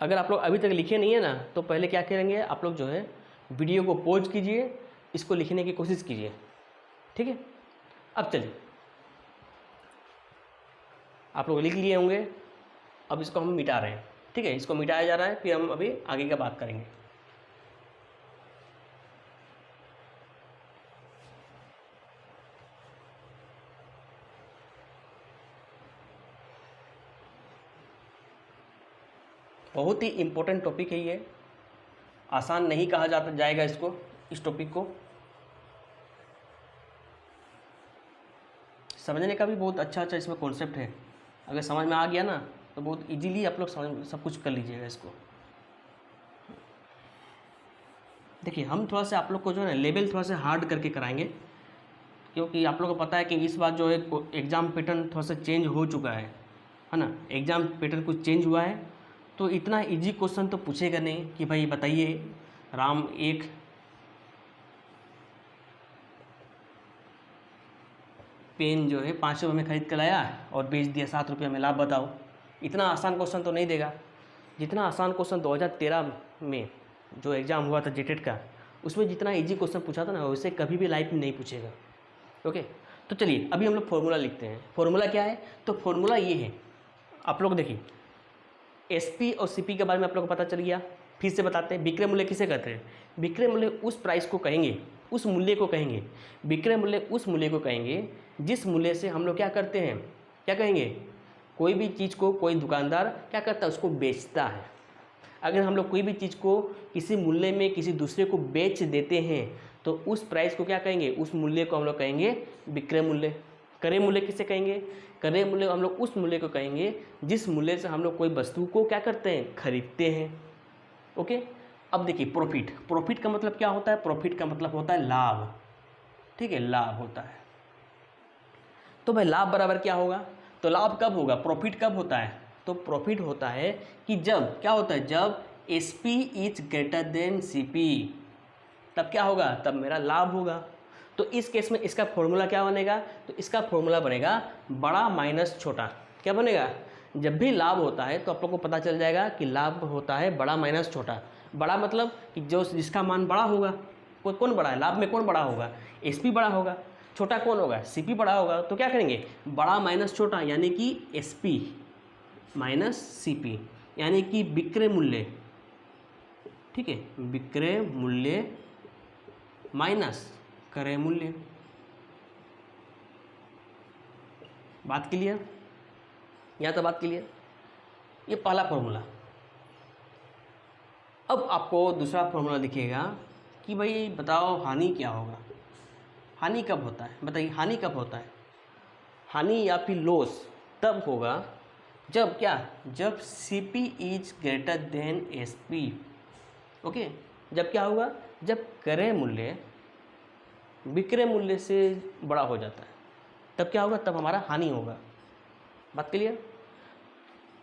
अगर आप लोग अभी तक लिखे नहीं है ना, तो पहले क्या करेंगे, आप लोग जो है वीडियो को पॉज कीजिए, इसको लिखने की कोशिश कीजिए, ठीक है। अब चलिए, आप लोग लिख लिए होंगे, अब इसको हम मिटा रहे हैं, ठीक है, इसको मिटाया जा रहा है, फिर हम अभी आगे का बात करेंगे। बहुत ही इम्पोर्टेंट टॉपिक है ये, आसान नहीं कहा जाएगा इसको, इस टॉपिक को समझने का भी बहुत अच्छा इसमें कॉन्सेप्ट है। अगर समझ में आ गया ना तो बहुत इजीली आप लोग सब कुछ कर लीजिएगा इसको। देखिए हम थोड़ा सा आप लोग को जो है ना लेवल थोड़ा सा हार्ड करके कराएंगे, क्योंकि आप लोग को पता है कि इस बार जो है एग्ज़ाम पैटर्न थोड़ा सा चेंज हो चुका है ना, एग्ज़ाम पैटर्न कुछ चेंज हुआ है। तो इतना इजी क्वेश्चन तो पूछेगा नहीं कि भाई बताइए राम एक पेन जो है 5 रुपये में खरीद कर लाया और बेच दिया 7 रुपये में, लाभ बताओ। इतना आसान क्वेश्चन तो नहीं देगा। जितना आसान क्वेश्चन 2013 में जो एग्ज़ाम हुआ था जेटेट का, उसमें जितना इजी क्वेश्चन पूछा था ना, वैसे कभी भी लाइफ में नहीं पूछेगा। ओके, तो चलिए अभी हम लोग फॉर्मूला लिखते हैं। फॉर्मूला क्या है, तो फॉर्मूला ये है, आप लोग देखिए SP और CP के बारे में आप लोग को पता चल गया। फिर से बताते हैं, विक्रय मूल्य किसे कहते हैं, विक्रय मूल्य उस प्राइस को कहेंगे, उस मूल्य को कहेंगे, विक्रय मूल्य उस मूल्य को कहेंगे जिस मूल्य से हम लोग क्या करते हैं, क्या कहेंगे, कोई भी चीज़ को कोई दुकानदार क्या करता है, उसको बेचता है। अगर हम लोग कोई भी चीज़ को किसी मूल्य में किसी दूसरे को बेच देते हैं तो उस प्राइस को क्या कहेंगे, उस मूल्य को हम लोग कहेंगे विक्रय मूल्य। क्रय मूल्य किसे कहेंगे, क्रय मूल्य हम लोग उस मूल्य को कहेंगे जिस मूल्य से हम लोग कोई वस्तु को क्या करते हैं, खरीदते हैं। ओके, अब देखिए प्रॉफिट, प्रॉफिट का मतलब क्या होता है, प्रॉफिट का मतलब होता है लाभ, ठीक है, लाभ होता है। तो भाई लाभ बराबर क्या होगा, तो लाभ कब होगा, प्रॉफिट कब होता है, तो प्रॉफिट होता है कि जब क्या होता है, जब SP is greater then CP, तब क्या होगा, तब मेरा लाभ होगा। तो इस केस में इसका फॉर्मूला क्या बनेगा, तो इसका फॉर्मूला बनेगा बड़ा माइनस छोटा। क्या बनेगा, जब भी लाभ होता है तो आप लोग को पता चल जाएगा कि लाभ होता है बड़ा माइनस छोटा। बड़ा मतलब कि जो जिसका मान बड़ा होगा, कौन बड़ा है, लाभ में कौन बड़ा होगा, SP बड़ा होगा। छोटा कौन होगा, CP बड़ा होगा। तो क्या करेंगे, बड़ा माइनस छोटा, यानी कि SP माइनस CP, यानी कि विक्रय मूल्य, ठीक है, विक्रय मूल्य माइनस क्रय मूल्य। बात क्लियर, यहाँ तो बात क्लियर। ये पहला फॉर्मूला। अब आपको दूसरा फॉर्मूला दिखेगा कि भाई बताओ हानि क्या होगा, हानि कब होता है, बताइए हानि कब होता है। हानि या फिर लॉस तब होगा जब क्या, जब CP is greater then SP। Okay, जब क्या होगा, जब क्रय मूल्य विक्रय मूल्य से बड़ा हो जाता है, तब क्या होगा, तब हमारा हानि होगा। बात क्लियर।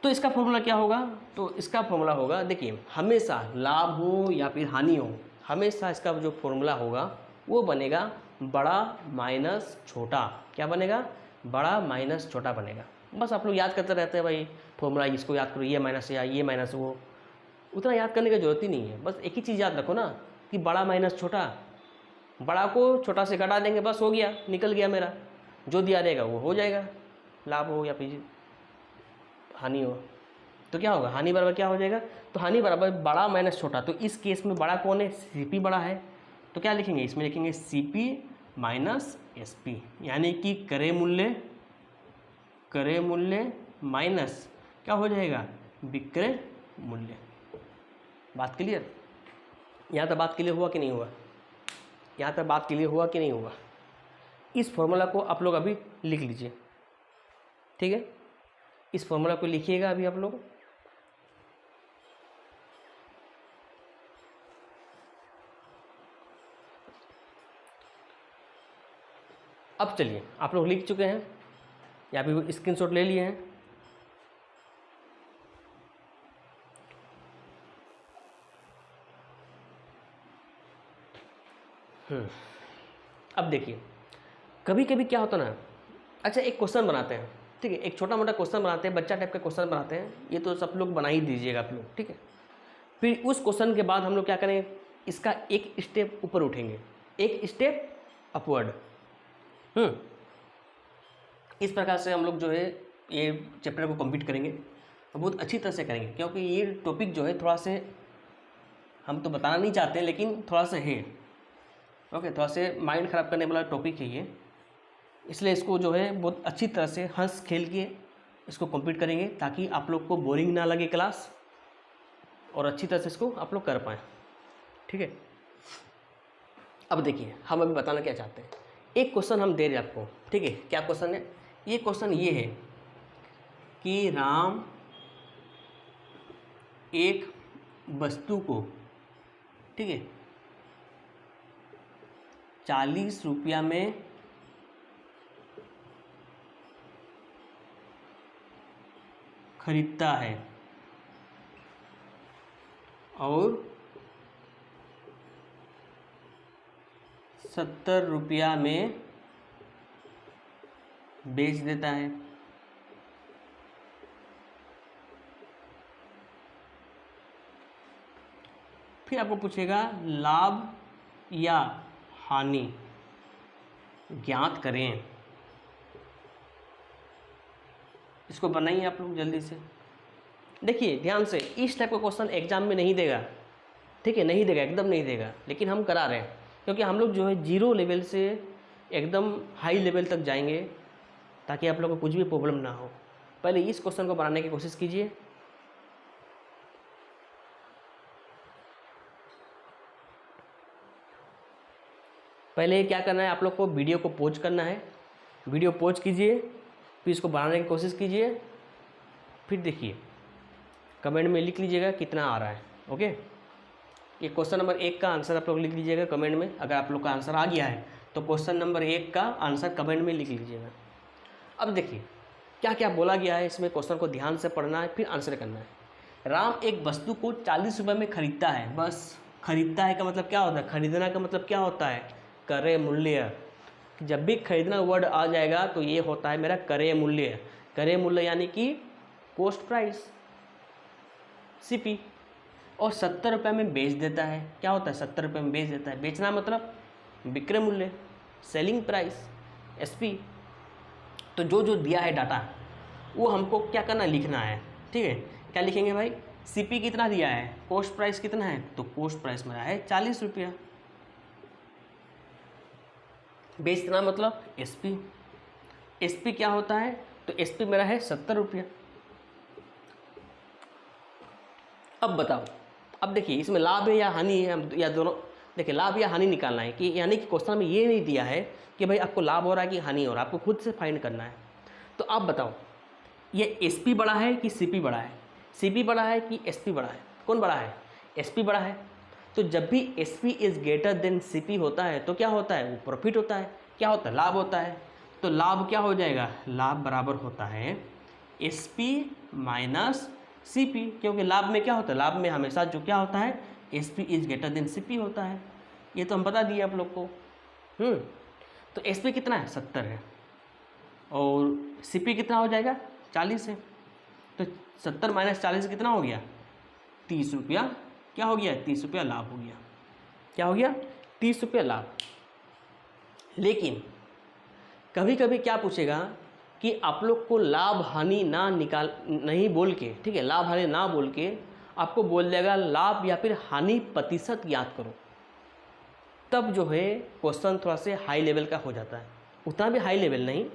तो इसका फॉर्मूला क्या होगा? तो इसका फॉर्मूला होगा, देखिए हमेशा लाभ हो या फिर हानि हो, हमेशा इसका जो फॉर्मूला होगा वो बनेगा बड़ा माइनस छोटा। क्या बनेगा? बड़ा माइनस छोटा बनेगा। बस आप लोग याद करते रहते हैं भाई फॉर्मूला, इसको याद करो, ये माइनस या ये माइनस वो, उतना याद करने की ज़रूरत ही नहीं है। बस एक ही चीज़ याद रखो ना कि बड़ा माइनस छोटा, बड़ा को छोटा से घटा देंगे, बस हो गया, निकल गया मेरा, जो दिया रहेगा वो हो जाएगा, लाभ हो या फिर हानि हो। तो क्या होगा? हानि बराबर क्या हो जाएगा? तो हानि बराबर बड़ा माइनस छोटा। तो इस केस में बड़ा कौन है? सीपी बड़ा है। तो क्या लिखेंगे? इसमें लिखेंगे सीपी माइनस एसपी, यानी कि क्रय मूल्य माइनस क्या हो जाएगा? विक्रय मूल्य। बात क्लियर? यहाँ तक बात क्लियर हुआ कि नहीं हुआ? यहाँ तक बात क्लियर हुआ कि नहीं हुआ? इस फॉर्मूला को आप लोग अभी लिख लीजिए, ठीक है? इस फॉर्मूला को लिखिएगा अभी आप लोग। अब चलिए, आप लोग लिख चुके हैं या फिर स्क्रीनशॉट ले लिए हैं? अब देखिए, कभी कभी क्या होता ना, अच्छा एक क्वेश्चन बनाते हैं, ठीक है, एक छोटा मोटा क्वेश्चन बनाते हैं, बच्चा टाइप का क्वेश्चन बनाते हैं, ये तो सब लोग बना ही दीजिएगा आप लोग, ठीक है। फिर उस क्वेश्चन के बाद हम लोग क्या करेंगे, इसका एक स्टेप ऊपर उठेंगे, एक स्टेप अपवर्ड। इस प्रकार से हम लोग जो है ये चैप्टर को कंप्लीट करेंगे और बहुत अच्छी तरह से करेंगे, क्योंकि ये टॉपिक जो है थोड़ा से हम तो बताना नहीं चाहते हैं, लेकिन थोड़ा सा है, ओके, थोड़ा से माइंड ख़राब करने वाला टॉपिक है ये, इसलिए इसको जो है बहुत अच्छी तरह से हंस खेल के इसको कंप्लीट करेंगे, ताकि आप लोग को बोरिंग ना लगे क्लास, और अच्छी तरह से इसको आप लोग कर पाएँ, ठीक है। अब देखिए, हम अभी बताना क्या चाहते हैं, एक क्वेश्चन हम दे रहे हैं आपको, ठीक है। क्या क्वेश्चन है? ये क्वेश्चन ये है कि राम एक वस्तु को, ठीक है, 40 रुपया में खरीदता है और 70 रुपया में बेच देता है। फिर आपको पूछेगा लाभ या हानि ज्ञात करें। इसको बनाइए आप लोग जल्दी से। देखिए ध्यान से, इस टाइप का क्वेश्चन एग्जाम में नहीं देगा, ठीक है, नहीं देगा, एकदम नहीं देगा, लेकिन हम करा रहे हैं क्योंकि हम लोग जो है 0 लेवल से एकदम हाई लेवल तक जाएंगे, ताकि आप लोग को कुछ भी प्रॉब्लम ना हो। पहले इस क्वेश्चन को बनाने की कोशिश कीजिए। पहले क्या करना है, आप लोग को वीडियो को पॉज करना है, वीडियो पॉज कीजिए, फिर इसको बनाने की कोशिश कीजिए, फिर देखिए कमेंट में लिख लीजिएगा कितना आ रहा है, ओके। ये क्वेश्चन नंबर 1 का आंसर आप लोग लिख लीजिएगा कमेंट में। अगर आप लोग का आंसर आ गया है तो क्वेश्चन नंबर 1 का आंसर कमेंट में लिख लीजिएगा। अब देखिए क्या क्या बोला गया है इसमें, क्वेश्चन को ध्यान से पढ़ना है, फिर आंसर करना है। राम एक वस्तु को 40 रुपये में खरीदता है। बस खरीदता है का मतलब क्या होता है, खरीदना का मतलब क्या होता है, क्रय मूल्य। जब भी खरीदना वर्ड आ जाएगा तो ये होता है मेरा क्रय मूल्य। क्रय मूल्य यानी कि कॉस्ट प्राइस, सीपी। और 70 रुपये में बेच देता है, क्या होता है, 70 रुपये में बेच देता है। बेचना मतलब विक्रय मूल्य, सेलिंग प्राइस, एसपी। तो जो जो दिया है डाटा वो हमको क्या करना, लिखना है, ठीक है। क्या लिखेंगे भाई, सीपी कितना दिया है, कॉस्ट प्राइस कितना है, तो कॉस्ट प्राइस मेरा है 40 रुपया। बेचना मतलब एसपी, एसपी क्या होता है, तो एसपी मेरा है 70 रुपया। अब बताओ, अब देखिए इसमें लाभ है या हानि है, हम या दोनों, देखिए लाभ या हानि निकालना है, कि यानी कि क्वेश्चन में ये नहीं दिया है कि भाई आपको लाभ हो रहा है कि हानि हो रहा है, आपको खुद से फाइंड करना है। तो आप बताओ ये एसपी बड़ा है कि सीपी बड़ा है, सीपी बड़ा है कि एसपी बड़ा है, कौन बड़ा है, एसपी बड़ा है। तो जब भी SP is greater then CP होता है तो क्या होता है, वो प्रॉफिट होता है, क्या होता है, लाभ होता है। तो लाभ क्या हो जाएगा, लाभ बराबर होता है S P minus C P, क्योंकि लाभ में क्या होता है, लाभ में हमेशा जो क्या होता है, S P is greater than C P होता है। ये तो हम बता दिए आप लोग को। तो एस पी कितना है, 70 है, और सी पी कितना हो जाएगा, 40 है। तो 70 माइनस 40 कितना हो गया, 30 रुपया। क्या हो गया, 30 रुपया लाभ हो गया। क्या हो गया, 30 रुपया लाभ। लेकिन कभी कभी क्या पूछेगा कि आप लोग को लाभ हानि ना नहीं बोल के, ठीक है, लाभ हानि ना बोल के आपको बोल देगा लाभ या फिर हानि प्रतिशत याद करो। तब जो है क्वेश्चन थोड़ा से हाई लेवल का हो जाता है। उतना भी हाई लेवल नहीं,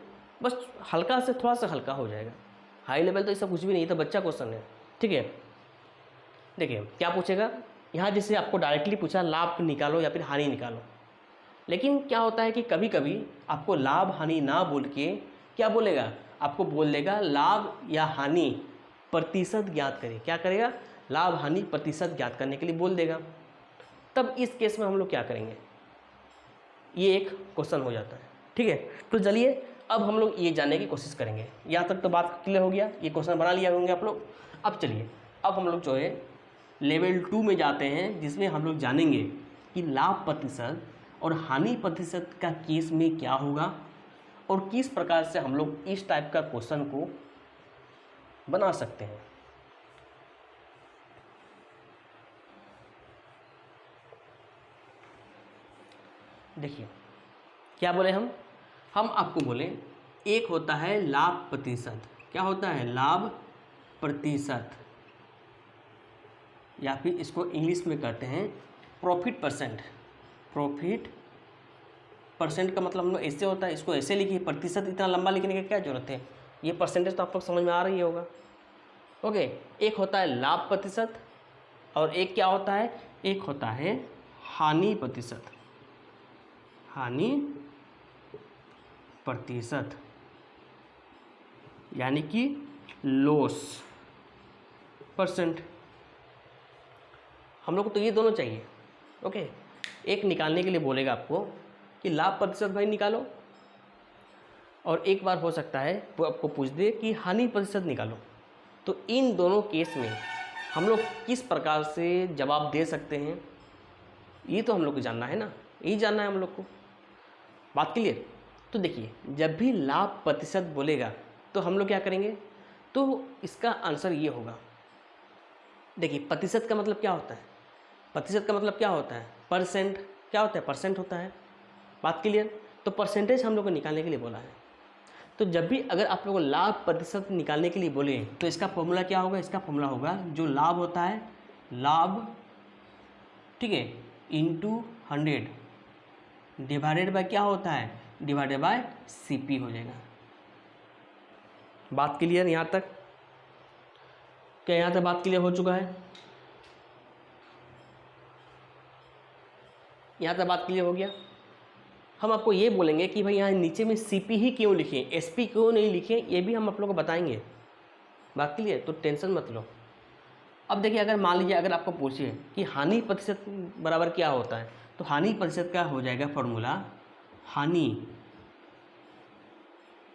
बस हल्का से थोड़ा सा हल्का हो जाएगा। हाई लेवल तो ऐसा कुछ भी नहीं, तो बच्चा क्वेश्चन है, ठीक है। देखिए क्या पूछेगा यहाँ, जैसे आपको डायरेक्टली पूछा लाभ निकालो या फिर हानि निकालो। लेकिन क्या होता है कि कभी कभी आपको लाभ हानि ना बोल के क्या बोलेगा, आपको बोल देगा लाभ या हानि प्रतिशत ज्ञात करें। क्या करेगा, लाभ हानि प्रतिशत ज्ञात करने के लिए बोल देगा। तब इस केस में हम लोग क्या करेंगे, ये एक क्वेश्चन हो जाता है, ठीक है। तो चलिए अब हम लोग ये जानने की कोशिश करेंगे। यहाँ तक तो बात क्लियर हो गया, ये क्वेश्चन बना लिया होंगे आप लोग। अब चलिए अब हम लोग जो है लेवल 2 में जाते हैं, जिसमें हम लोग जानेंगे कि लाभ प्रतिशत और हानि प्रतिशत का केस में क्या होगा और किस प्रकार से हम लोग इस टाइप का क्वेश्चन को बना सकते हैं। देखिए क्या बोले हम आपको बोले एक होता है लाभ प्रतिशत। क्या होता है, लाभ प्रतिशत, या फिर इसको इंग्लिश में कहते हैं प्रॉफिट परसेंट। प्रॉफिट परसेंट का मतलब हम लोग ऐसे होता है, इसको ऐसे लिखिए, प्रतिशत इतना लंबा लिखने की क्या जरूरत है, ये परसेंटेज तो आप लोग समझ में आ रही होगा। ओके, एक होता है लाभ प्रतिशत और एक क्या होता है, एक होता है हानि प्रतिशत। हानि प्रतिशत यानी कि लॉस परसेंट। हम लोग को तो ये दोनों चाहिए। ओके, एक निकालने के लिए बोलेगा आपको कि लाभ प्रतिशत भाई निकालो, और एक बार हो सकता है वो आपको पूछ दे कि हानि प्रतिशत निकालो। तो इन दोनों केस में हम लोग किस प्रकार से जवाब दे सकते हैं, ये तो हम लोग को जानना है ना, यही जानना है हम लोग को। बात क्लियर। तो देखिए जब भी लाभ प्रतिशत बोलेगा तो हम लोग क्या करेंगे, तो इसका आंसर ये होगा। देखिए प्रतिशत का मतलब क्या होता है, प्रतिशत का मतलब क्या होता है, परसेंट। क्या होता है, परसेंट होता है। बात क्लियर। तो परसेंटेज हम लोग को निकालने के लिए बोला है। तो जब भी अगर आप लोग को लाभ प्रतिशत निकालने के लिए बोले तो इसका फॉर्मूला क्या होगा, इसका फॉर्मूला होगा जो लाभ होता है, लाभ, ठीक है, इंटू 100 डिवाइडेड बाय क्या होता है, डिवाइडेड बाय सीपी हो जाएगा। बात क्लियर यहाँ तक? क्या यहाँ तक बात क्लियर हो चुका है? यहाँ तक बात क्लियर हो गया? हम आपको ये बोलेंगे कि भाई यहाँ नीचे में सीपी ही क्यों लिखें, एसपी क्यों नहीं लिखें, ये भी हम आप लोगों को बताएंगे। बात क्लियर? तो टेंशन मत लो। अब देखिए अगर मान लीजिए अगर आपको पूछिए कि हानि प्रतिशत बराबर क्या होता है, तो हानि प्रतिशत का हो जाएगा फॉर्मूला हानि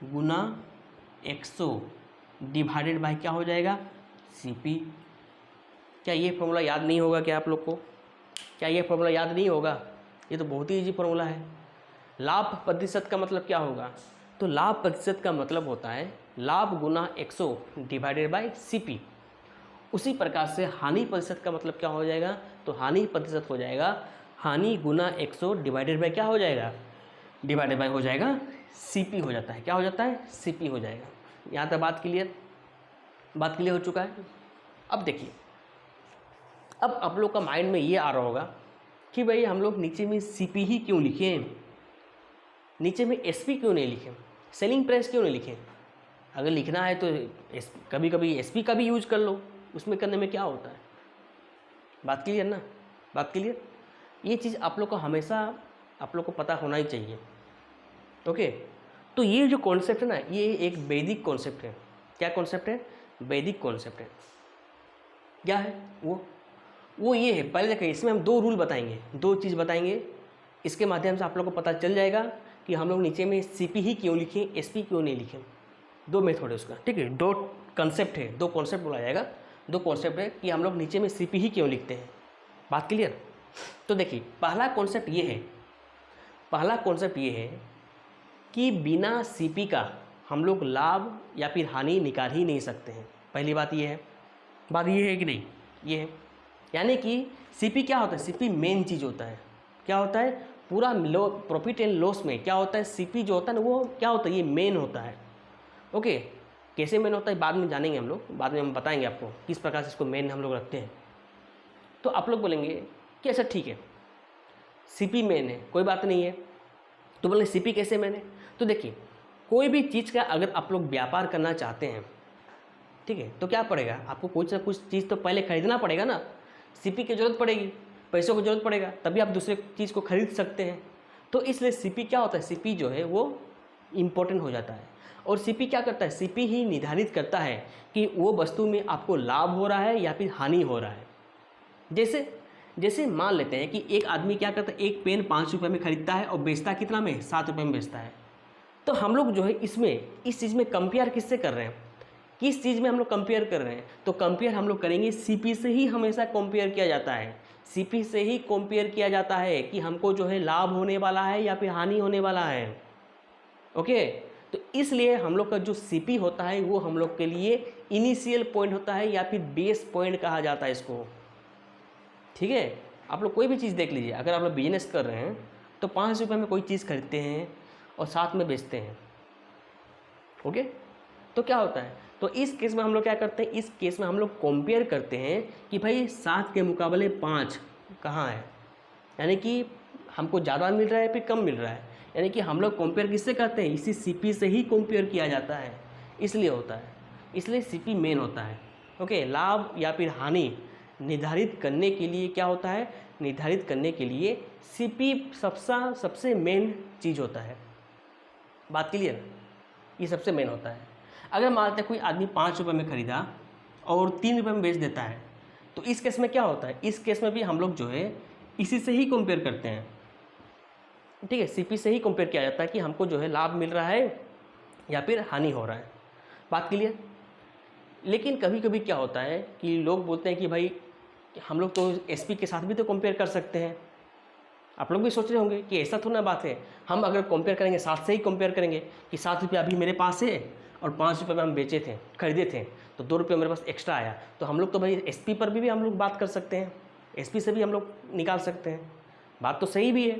गुना 100 डिवाइडेड बाय क्या हो जाएगा, सीपी। क्या ये फॉर्मूला याद नहीं होगा क्या आप लोग को? क्या ये फॉर्मूला याद नहीं होगा? ये तो बहुत ही इजी फॉर्मूला है। लाभ प्रतिशत का मतलब क्या होगा, तो लाभ प्रतिशत का मतलब होता है लाभ गुना 100 डिवाइडेड बाय सीपी। उसी प्रकार से हानि प्रतिशत का मतलब क्या हो जाएगा, तो हानि प्रतिशत हो जाएगा हानि गुना 100 डिवाइडेड बाय क्या हो जाएगा, डिवाइडेड बाय हो जाएगा सीपी हो जाता है। क्या हो जाता है, सीपी हो जाएगा। यहाँ तक बात क्लियर? बात क्लियर हो चुका है? अब देखिए अब आप लोग का माइंड में ये आ रहा होगा कि भाई हम लोग नीचे में सीपी ही क्यों लिखें, नीचे में एसपी क्यों नहीं लिखें, सेलिंग प्राइस क्यों नहीं लिखें? अगर लिखना है तो कभी कभी एसपी का भी यूज कर लो, उसमें करने में क्या होता है। बात क्लियर ना? बात क्लियर? ये चीज़ आप लोग को हमेशा आप लोग को पता होना ही चाहिए। ओके, तो ये जो कॉन्सेप्ट है ना, ये एक वैदिक कॉन्सेप्ट है। क्या कॉन्सेप्ट है? वैदिक कॉन्सेप्ट है। क्या है वो ये है, पहले देखिए इसमें हम 2 रूल बताएंगे, 2 चीज़ बताएंगे। इसके माध्यम से आप लोग को पता चल जाएगा कि हम लोग नीचे में सीपी ही क्यों लिखें, एसपी क्यों नहीं लिखें। दो मेथड है उसका, ठीक है, दो कंसेप्ट है, दो कॉन्सेप्ट बोला जाएगा, दो कॉन्सेप्ट है कि हम लोग नीचे में सीपी ही क्यों लिखते हैं। बात क्लियर। तो देखिए पहला कॉन्सेप्ट ये है कि बिना सीपी का हम लोग लाभ या फिर हानि निकाल ही नहीं सकते हैं। पहली बात ये है। बात ये है कि नहीं, ये है, यानी कि सीपी क्या होता है, सीपी मेन चीज़ होता है। क्या होता है, पूरा लो प्रॉफिट एंड लॉस में क्या होता है, सीपी जो होता है ना वो क्या होता है, ये मेन होता है। ओके, कैसे मेन होता है बाद में जानेंगे हम लोग, बाद में हम बताएंगे आपको किस प्रकार से इसको मेन हम लोग रखते हैं। तो आप लोग बोलेंगे कि ऐसा ठीक है सीपी मेन है, कोई बात नहीं है, तो बोले सीपी कैसे मेन है। तो देखिए कोई भी चीज़ का अगर आप लोग व्यापार करना चाहते हैं, ठीक है, तो क्या पड़ेगा, आपको कुछ ना कुछ चीज़ तो पहले खरीदना पड़ेगा ना, सीपी की ज़रूरत पड़ेगी, पैसों की ज़रूरत पड़ेगा, तभी आप दूसरे चीज़ को खरीद सकते हैं। तो इसलिए सीपी क्या होता है, सीपी जो है वो इम्पोर्टेंट हो जाता है। और सीपी क्या करता है, सीपी ही निर्धारित करता है कि वो वस्तु में आपको लाभ हो रहा है या फिर हानि हो रहा है। जैसे मान लेते हैं कि एक आदमी क्या करता है, एक पेन 5 रुपये में खरीदता है और बेचता कितना में, 7 रुपये में बेचता है। तो हम लोग जो है इस चीज़ में कंपेयर किससे कर रहे हैं, किस चीज़ में हम लोग कंपेयर कर रहे हैं, तो कंपेयर हम लोग करेंगे सीपी से ही हमेशा कंपेयर किया जाता है। सीपी से ही कंपेयर किया जाता है कि हमको जो है लाभ होने वाला है या फिर हानि होने वाला है। ओके, तो इसलिए हम लोग का जो सीपी होता है वो हम लोग के लिए इनिशियल पॉइंट होता है या फिर बेस पॉइंट कहा जाता है इसको। ठीक है, आप लोग कोई भी चीज़ देख लीजिए, अगर आप लोग बिजनेस कर रहे हैं तो 5 रुपये में कोई चीज़ खरीदते हैं और 7 में बेचते हैं। ओके, तो क्या होता है, तो इस केस में हम लोग क्या करते हैं, इस केस में हम लोग कंपेयर करते हैं कि भाई 7 के मुकाबले 5 कहाँ है, यानी कि हमको ज़्यादा मिल रहा है फिर कम मिल रहा है, यानी कि हम लोग कंपेयर किससे करते हैं, इसी सीपी से ही कंपेयर किया जाता है, इसलिए होता है, इसलिए सीपी मेन होता है। ओके, लाभ या फिर हानि निर्धारित करने के लिए क्या होता है, निर्धारित करने के लिए सीपी सबसे मेन चीज़ होता है। बात क्लियर, ये सबसे मेन होता है। अगर मान लेते हैं कोई आदमी 5 रुपये में ख़रीदा और 3 रुपये में बेच देता है, तो इस केस में क्या होता है, इस केस में भी हम लोग जो है इसी से ही कंपेयर करते हैं। ठीक है, सीपी से ही कंपेयर किया जाता है कि हमको जो है लाभ मिल रहा है या फिर हानि हो रहा है। बात क्लियर। लेकिन कभी कभी क्या होता है कि लोग बोलते हैं कि भाई हम लोग तो एसपी के साथ भी तो कंपेयर कर सकते हैं। आप लोग भी सोच रहे होंगे कि ऐसा थोड़ा ना बात है, हम अगर कंपेयर करेंगे 7 से ही कंपेयर करेंगे कि 7 रुपये अभी मेरे पास है और 5 रुपये में हम खरीदे थे, तो 2 रुपये मेरे पास एक्स्ट्रा आया, तो हम लोग तो भाई एसपी पर भी हम लोग बात कर सकते हैं, एसपी से भी हम लोग निकाल सकते हैं। बात तो सही भी है।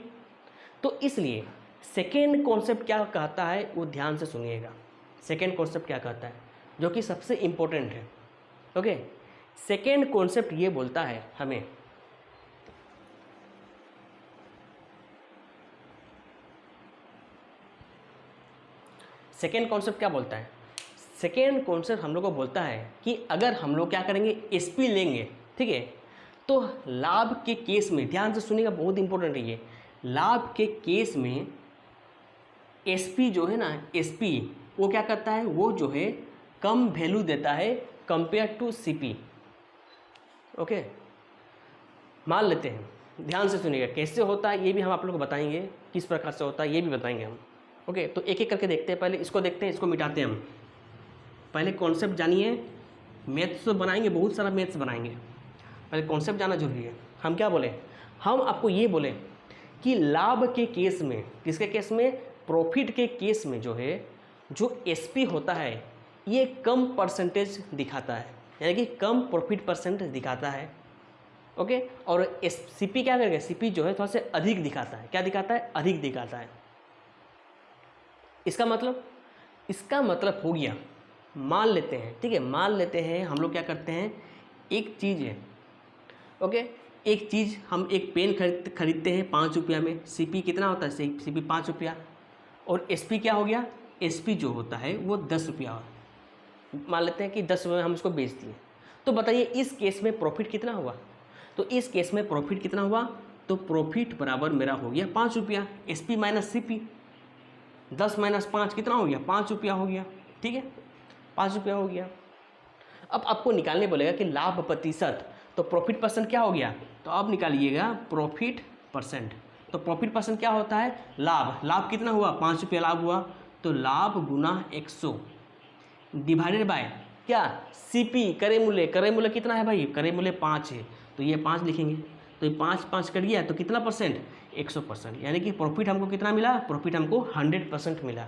तो इसलिए सेकेंड कॉन्सेप्ट क्या कहता है वो ध्यान से सुनिएगा। सेकेंड कॉन्सेप्ट क्या कहता है, जो कि सबसे इम्पोर्टेंट है। ओके, सेकेंड कॉन्सेप्ट ये बोलता है हमें सेकेंड कॉन्सेप्ट क्या बोलता है, सेकेंड कॉन्सेप्ट हम लोग को बोलता है कि अगर हम लोग क्या करेंगे, एसपी लेंगे, ठीक है, तो लाभ के केस में ध्यान से सुनिएगा, बहुत इंपॉर्टेंट है ये, लाभ के केस में एसपी जो है ना, एसपी वो क्या करता है, वो जो है कम वैल्यू देता है कंपेयर टू सीपी। ओके, मान लेते हैं, ध्यान से सुनिएगा कैसे होता है ये भी हम आप लोग को बताएंगे, किस प्रकार से होता है ये भी बताएंगे हम। ओके, तो एक एक करके देखते हैं, पहले इसको देखते हैं, इसको मिटाते हैं हम। पहले कॉन्सेप्ट जानिए, मैथ्स तो बनाएंगे, बहुत सारा मैथ्स बनाएंगे, पहले कॉन्सेप्ट जाना जरूरी है। हम क्या बोले, हम आपको ये बोले कि लाभ के केस में, किसके केस में, प्रॉफिट के केस में जो है, जो एसपी होता है ये कम परसेंटेज दिखाता है, यानी कि कम प्रॉफिट परसेंटेज दिखाता है। ओके, और सीपी क्या करेगा, सीपी जो है थोड़ा से अधिक दिखाता है। क्या दिखाता है, अधिक दिखाता है। इसका मतलब हो गया, मान लेते हैं, ठीक है, मान लेते हैं हम लोग क्या करते हैं, एक चीज़ है, ओके, एक चीज़ हम एक पेन खरीदते हैं 5 रुपया में, सीपी कितना होता है, सीपी 5 रुपया, और एसपी क्या हो गया, एसपी जो होता है वो 10 रुपया। मान लेते हैं कि 10 रुपये में हम इसको बेच दिए, तो बताइए इस केस में प्रॉफिट कितना हुआ, तो इस केस में प्रॉफिट कितना हुआ, तो प्रॉफिट बराबर मेरा हो गया 5 रुपया, एसपी माइनस सीपी, 10 माइनस 5 कितना हो गया, 5 रुपया हो गया। ठीक है, 5 रुपया हो गया। अब आपको निकालने बोलेगा कि लाभ प्रतिशत, तो प्रॉफिट परसेंट क्या हो गया, तो अब निकालिएगा प्रॉफिट परसेंट। तो प्रॉफिट परसेंट क्या होता है, लाभ कितना हुआ, 5 रुपया लाभ हुआ, तो लाभ गुना 100, डिवाइडेड बाय क्या, सीपी क्रय मूल्य कितना है भाई, क्रय मूल्य 5 है, तो ये 5 लिखेंगे, तो ये 5 कट गया, तो कितना परसेंट, 100%, यानी कि प्रॉफिट हमको कितना मिला, प्रॉफिट हमको 100% मिला।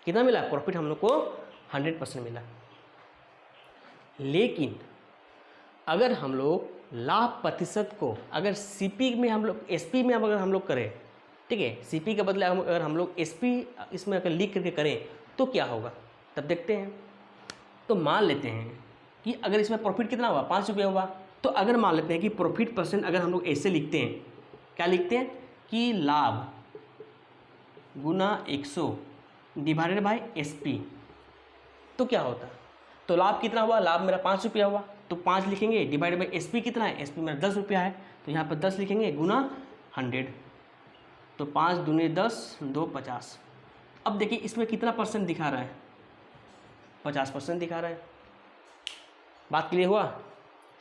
कितना मिला, प्रॉफिट हम लोग को 100% मिला। लेकिन अगर हम लोग लाभ प्रतिशत को अगर सीपी में हम लोग एसपी में अगर हम लोग करें, ठीक है, सीपी के बदले अगर हम लोग एसपी इसमें अगर लिख करके करें तो क्या होगा, तब देखते हैं। तो मान लेते हैं कि अगर इसमें प्रॉफिट कितना हुआ, 5 रुपये हुआ, तो अगर मान लेते हैं कि प्रॉफिट परसेंट अगर हम लोग ऐसे लिखते हैं, क्या लिखते हैं कि लाभ गुना 100 डिवाइडेड बाय एसपी, तो क्या होता है, तो लाभ कितना हुआ, लाभ मेरा 5 रुपया हुआ, तो 5 लिखेंगे, डिवाइडेड बाय एसपी कितना है, एसपी मेरा 10 रुपया है, तो यहाँ पर 10 लिखेंगे गुना 100, तो 5 दूनी 10, 2 50। अब देखिए इसमें कितना परसेंट दिखा रहा है, 50% दिखा रहा है। बात क्लियर हुआ,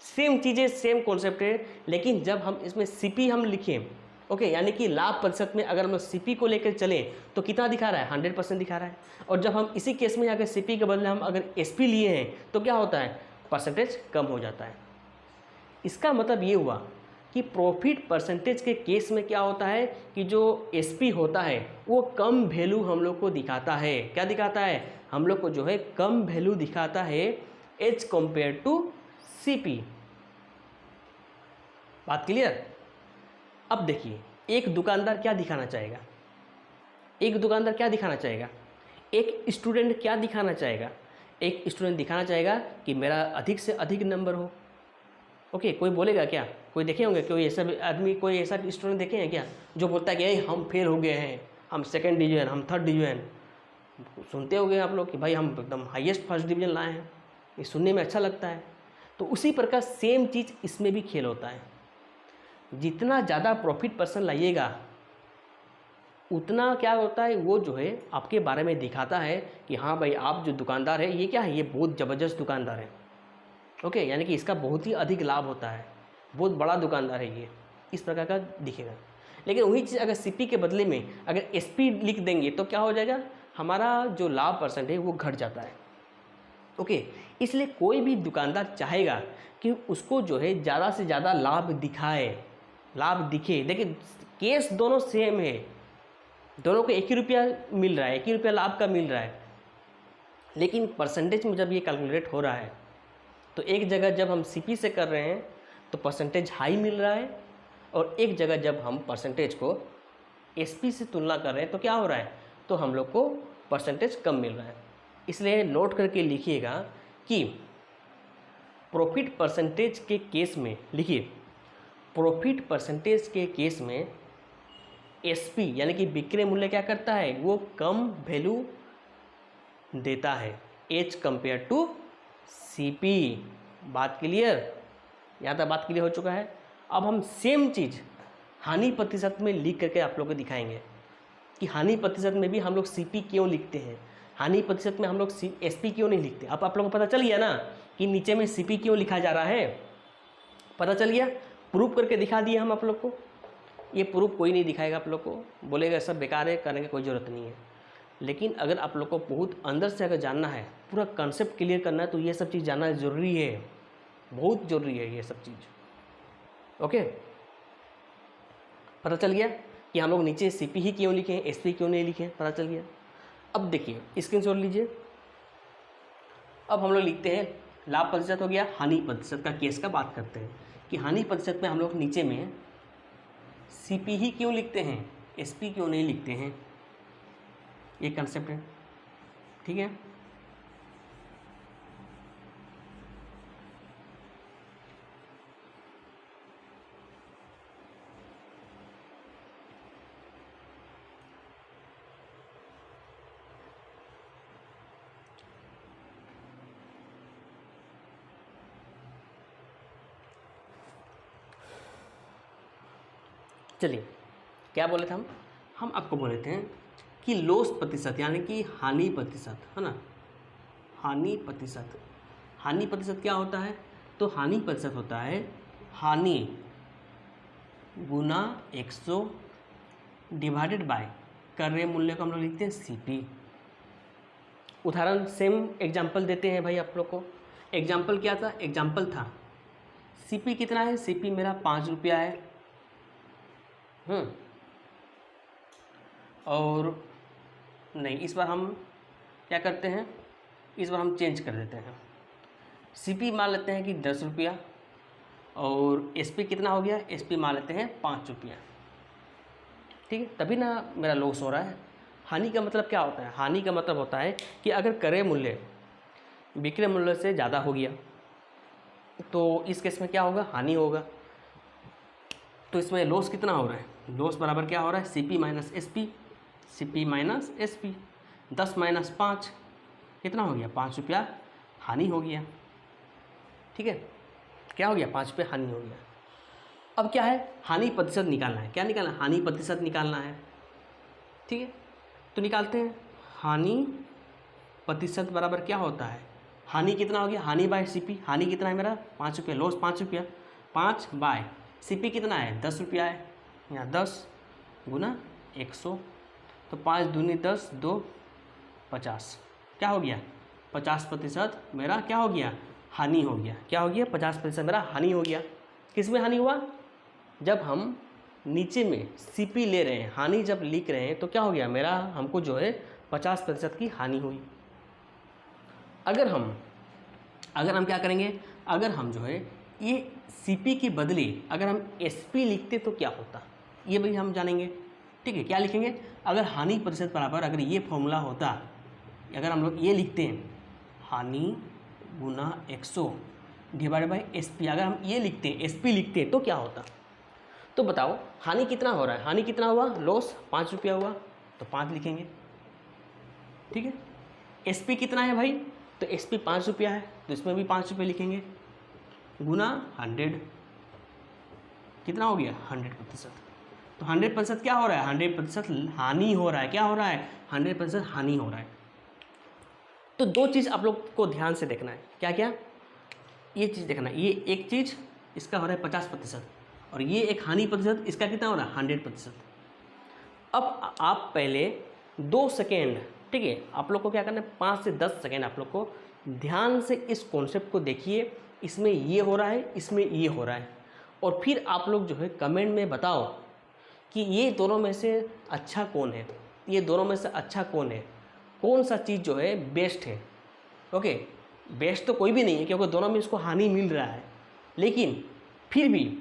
सेम चीज़ें सेम कॉन्सेप्ट है, लेकिन जब हम इसमें सीपी हम लिखें, ओके, यानी कि लाभ प्रतिशत में अगर हम लोग सीपी को लेकर चलें तो कितना दिखा रहा है, 100% दिखा रहा है। और जब हम इसी केस में अगर सीपी के बदले हम अगर एसपी लिए हैं तो क्या होता है, परसेंटेज कम हो जाता है। इसका मतलब ये हुआ कि प्रॉफिट परसेंटेज के केस में क्या होता है कि जो एसपी होता है वो कम वैल्यू हम लोग को दिखाता है। क्या दिखाता है, हम लोग को जो है कम वैल्यू दिखाता है एज कंपेयर टू सीपी। बात क्लियर। अब देखिए एक दुकानदार क्या दिखाना चाहेगा, एक दुकानदार क्या दिखाना चाहेगा, एक स्टूडेंट क्या दिखाना चाहेगा, एक स्टूडेंट दिखाना चाहेगा कि मेरा अधिक से अधिक नंबर हो। ओके, कोई बोलेगा क्या, कोई देखे होंगे, कोई ऐसा आदमी, कोई ऐसा स्टूडेंट देखे हैं क्या जो बोलता है कि हम फेल हो गए हैं, हम सेकंड डिवीजन, हम थर्ड डिवीजन। सुनते होंगे आप लोग कि भाई हम एकदम हाईएस्ट फर्स्ट डिवीजन लाए हैं, ये सुनने में अच्छा लगता है। तो उसी प्रकार सेम चीज़ इसमें भी खेल होता है। जितना ज़्यादा प्रॉफिट परसेंट लाइएगा उतना क्या होता है, वो जो है आपके बारे में दिखाता है कि हाँ भाई आप जो दुकानदार है ये क्या है, ये बहुत ज़बरदस्त दुकानदार है। ओके, यानी कि इसका बहुत ही अधिक लाभ होता है, बहुत बड़ा दुकानदार है ये, इस प्रकार का दिखेगा। लेकिन वही चीज़ अगर सीपी के बदले में अगर एसपी लिख देंगे तो क्या हो जाएगा, हमारा जो लाभ परसेंट है वो घट जाता है। ओके, इसलिए कोई भी दुकानदार चाहेगा कि उसको जो है ज़्यादा से ज़्यादा लाभ दिखाए, लाभ दिखे। देखिए केस दोनों सेम है, दोनों को 1 ही रुपया मिल रहा है, 1 ही रुपया लाभ का मिल रहा है, लेकिन परसेंटेज में जब ये कैलकुलेट हो रहा है तो एक जगह जब हम सीपी से कर रहे हैं तो परसेंटेज हाई मिल रहा है, और एक जगह जब हम परसेंटेज को एसपी से तुलना कर रहे हैं तो क्या हो रहा है, तो हम लोग को परसेंटेज कम मिल रहा है। इसलिए नोट करके लिखिएगा कि प्रॉफिट परसेंटेज के केस में, लिखिए प्रॉफिट परसेंटेज के केस में एसपी यानी कि विक्रय मूल्य क्या करता है, वो कम वैल्यू देता है एज कंपेयर टू सीपी। बात क्लियर, यहाँ तक बात क्लियर हो चुका है। अब हम सेम चीज़ हानि प्रतिशत में लिख करके आप लोग को दिखाएंगे कि हानि प्रतिशत में भी हम लोग सीपी क्यों लिखते हैं, हानि प्रतिशत में हम लोग एसपी क्यों नहीं लिखते। अब आप लोगों को पता चल गया ना कि नीचे में सीपी क्यों लिखा जा रहा है, पता चल गया, प्रूफ करके दिखा दिया हम आप लोग को। ये प्रूफ कोई नहीं दिखाएगा आप लोग को, बोलेगा सब बेकार है, करने की कोई ज़रूरत नहीं है। लेकिन अगर आप लोग को बहुत अंदर से अगर जानना है, पूरा कॉन्सेप्ट क्लियर करना है, तो ये सब चीज़ जानना ज़रूरी है, बहुत ज़रूरी है ये सब चीज़। ओके, पता चल गया कि हम लोग नीचे सीपी ही क्यों लिखे हैं, एसपी क्यों नहीं लिखे हैं, पता चल गया। अब देखिए स्क्रीनशॉट लीजिए। अब हम लोग लिखते हैं लाभ प्रतिशत हो गया, हानि प्रतिशत का केस का बात करते हैं कि हानि प्रतिशत में हम लोग नीचे में सीपी ही क्यों लिखते हैं, एसपी क्यों नहीं लिखते हैं, ये कंसेप्ट है, ठीक है। चलिए क्या बोले थे हम आपको बोले थे कि लॉस प्रतिशत यानी कि हानि प्रतिशत, है ना, हानि प्रतिशत। हानि प्रतिशत क्या होता है, तो हानि प्रतिशत होता है हानि गुना 100 डिवाइडेड बाय क्रय मूल्य को हम लोग लिखते हैं सीपी। उदाहरण सेम एग्जाम्पल देते हैं भाई आप लोग को। एग्जाम्पल क्या था? एग्जाम्पल था सीपी कितना है? सीपी मेरा 5 रुपया है। और नहीं, इस बार हम क्या करते हैं, इस बार हम चेंज कर देते हैं। सीपी मान लेते हैं कि 10 रुपया और एसपी कितना हो गया? एसपी मान लेते हैं 5 रुपया। ठीक है, तभी ना मेरा लॉस हो रहा है। हानि का मतलब क्या होता है? हानि का मतलब होता है कि अगर क्रय मूल्य विक्रय मूल्य से ज़्यादा हो गया तो इस केस में क्या होगा? हानि होगा। तो इसमें लॉस कितना हो रहा है? लॉस बराबर क्या हो रहा है? CP minus SP. CP minus SP, 10 minus 5 कितना हो गया? 5 रुपया हानि हो गया। ठीक है, क्या हो गया? 5 रुपये हानि हो गया। अब क्या है? हानि प्रतिशत निकालना है। क्या निकालना है? हानि प्रतिशत निकालना है। ठीक है, तो निकालते हैं। हानि प्रतिशत बराबर क्या होता है? हानि कितना हो गया? हानि बाय सीपी। हानि कितना है मेरा? 5 रुपये। लॉस 5 रुपया। 5 बाय सीपी कितना है? 10 रुपया है। यहाँ 10 गुना 100, तो 5 दूनी 10, 2 50। क्या हो गया? 50% मेरा क्या हो गया? हानि हो गया। क्या हो गया? 50% मेरा हानि हो गया। किस में हानि हुआ? जब हम नीचे में सीपी ले रहे हैं, हानि जब लिख रहे हैं तो क्या हो गया? मेरा हमको जो है 50% की हानि हुई। अगर हम क्या करेंगे? अगर हम जो है ये सीपी के बदले अगर हम एसपी लिखते तो क्या होता, ये भी हम जानेंगे। ठीक है, क्या लिखेंगे? अगर हानि प्रतिशत बराबर अगर ये फॉर्मूला होता, अगर हम लोग ये लिखते हैं हानि गुना 100 डिवाइड बाई एसपी, अगर हम ये लिखते हैं एसपी लिखते हैं तो क्या होता? तो बताओ हानि कितना हो रहा है? हानि कितना हुआ? लॉस 5 रुपया हुआ, तो 5 लिखेंगे। ठीक है, एसपी कितना है भाई? तो एसपी 5 रुपया है, तो इसमें भी 5 रुपये लिखेंगे, गुना 100 कितना हो गया? 100%। तो 100% क्या हो रहा है? 100% हानि हो रहा है। क्या हो रहा है? 100% हानि हो रहा है। तो दो चीज़ आप लोग को ध्यान से देखना है। क्या क्या? ये चीज़ देखना है। ये एक चीज़ इसका हो रहा है 50% और ये एक हानि प्रतिशत, इसका कितना हो रहा है? 100%। अब आप पहले 2 सेकेंड, ठीक है, आप लोग को क्या करना है? 5 से 10 सेकेंड आप लोग को ध्यान से इस कॉन्सेप्ट को देखिए। इसमें ये हो रहा है, इसमें ये हो रहा है, और फिर आप लोग जो है कमेंट में बताओ कि ये दोनों में से अच्छा कौन है, ये दोनों में से अच्छा कौन है, कौन सा चीज़ जो है बेस्ट है। ओके, बेस्ट तो कोई भी नहीं है क्योंकि दोनों में इसको हानि मिल रहा है, लेकिन फिर भी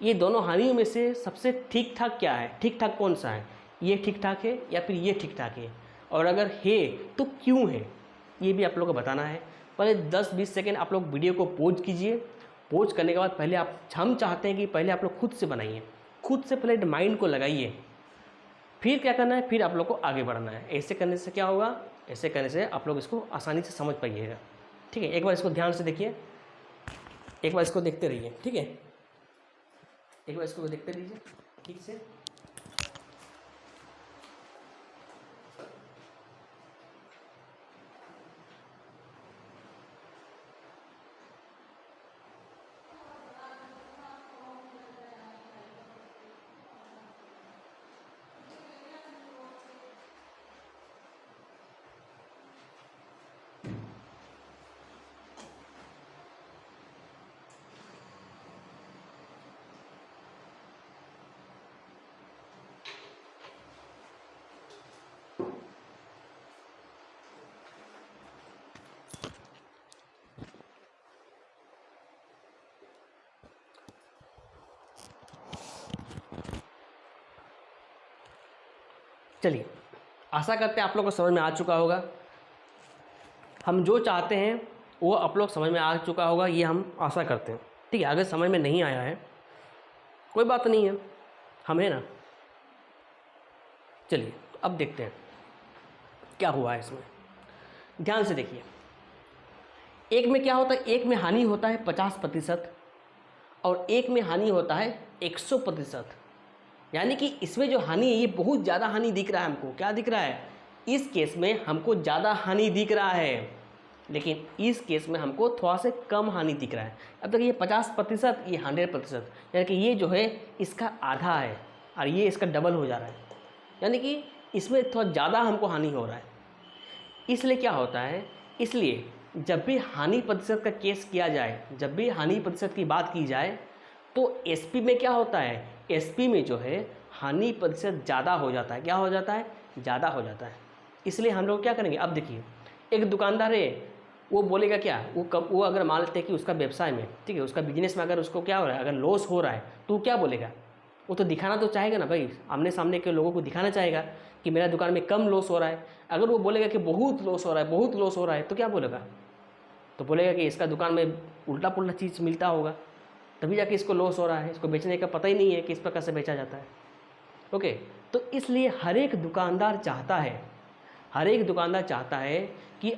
ये दोनों हानियों में से सबसे ठीक ठाक क्या है? ठीक ठाक कौन सा है? ये ठीक ठाक है या फिर ये ठीक ठाक है? और अगर है तो क्यों है? ये भी आप लोगों को बताना है। पहले 10-20 सेकेंड आप लोग वीडियो को पॉज कीजिए। पॉज करने के बाद पहले हम चाहते हैं कि पहले आप लोग खुद से बनाइए, खुद से पहले माइंड को लगाइए, फिर क्या करना है? फिर आप लोग को आगे बढ़ना है। ऐसे करने से क्या होगा? ऐसे करने से आप लोग इसको आसानी से समझ पाइएगा। ठीक है, एक बार इसको ध्यान से देखिए, एक बार इसको देखते रहिए। ठीक है, एक बार इसको देखते रहिए ठीक से। चलिए, आशा करते हैं आप लोग को समझ में आ चुका होगा। हम जो चाहते हैं वो आप लोग समझ में आ चुका होगा, ये हम आशा करते हैं। ठीक है, अगर समझ में नहीं आया है कोई बात नहीं है, हम है ना। चलिए अब देखते हैं क्या हुआ है इसमें। ध्यान से देखिए, एक में क्या होता है? एक में हानि होता है 50% और एक में हानि होता है 100%। यानी कि इसमें जो हानि है ये बहुत ज़्यादा हानि दिख रहा है हमको। क्या दिख रहा है? इस केस में हमको ज़्यादा हानि दिख रहा है, लेकिन इस केस में हमको थोड़ा से कम हानि दिख रहा है। अब तक ये 50%, ये 100%, यानी कि ये जो है इसका आधा है और ये इसका डबल हो जा रहा है, यानी कि इसमें थोड़ा ज़्यादा हमको हानि हो रहा है। इसलिए क्या होता है, इसलिए जब भी हानि प्रतिशत का केस किया जाए, जब भी हानि प्रतिशत की बात की जाए, तो एसपी में क्या होता है, एसपी में जो है हानि प्रतिशत ज़्यादा हो जाता है। क्या हो जाता है, ज़्यादा हो जाता है। इसलिए हम लोग क्या करेंगे, अब देखिए एक दुकानदार है, वो बोलेगा क्या, वो अगर मान लेते हैं कि उसका व्यवसाय में, ठीक है, उसका बिजनेस में अगर उसको क्या हो रहा है, अगर लॉस हो रहा है, तो वो क्या बोलेगा, वो तो दिखाना तो चाहेगा ना भाई, आमने सामने के लोगों को दिखाना चाहेगा कि मेरा दुकान में कम लॉस हो रहा है। अगर वो बोलेगा कि बहुत लॉस हो रहा है, बहुत लॉस हो रहा है, तो क्या बोलेगा, तो बोलेगा कि इसका दुकान में उल्टा पुल्टा चीज़ मिलता होगा, तभी जाके इसको लॉस हो रहा है, इसको बेचने का पता ही नहीं है कि इस प्रकार से बेचा जाता है। ओके, तो इसलिए हर एक दुकानदार चाहता है, हर एक दुकानदार चाहता है कि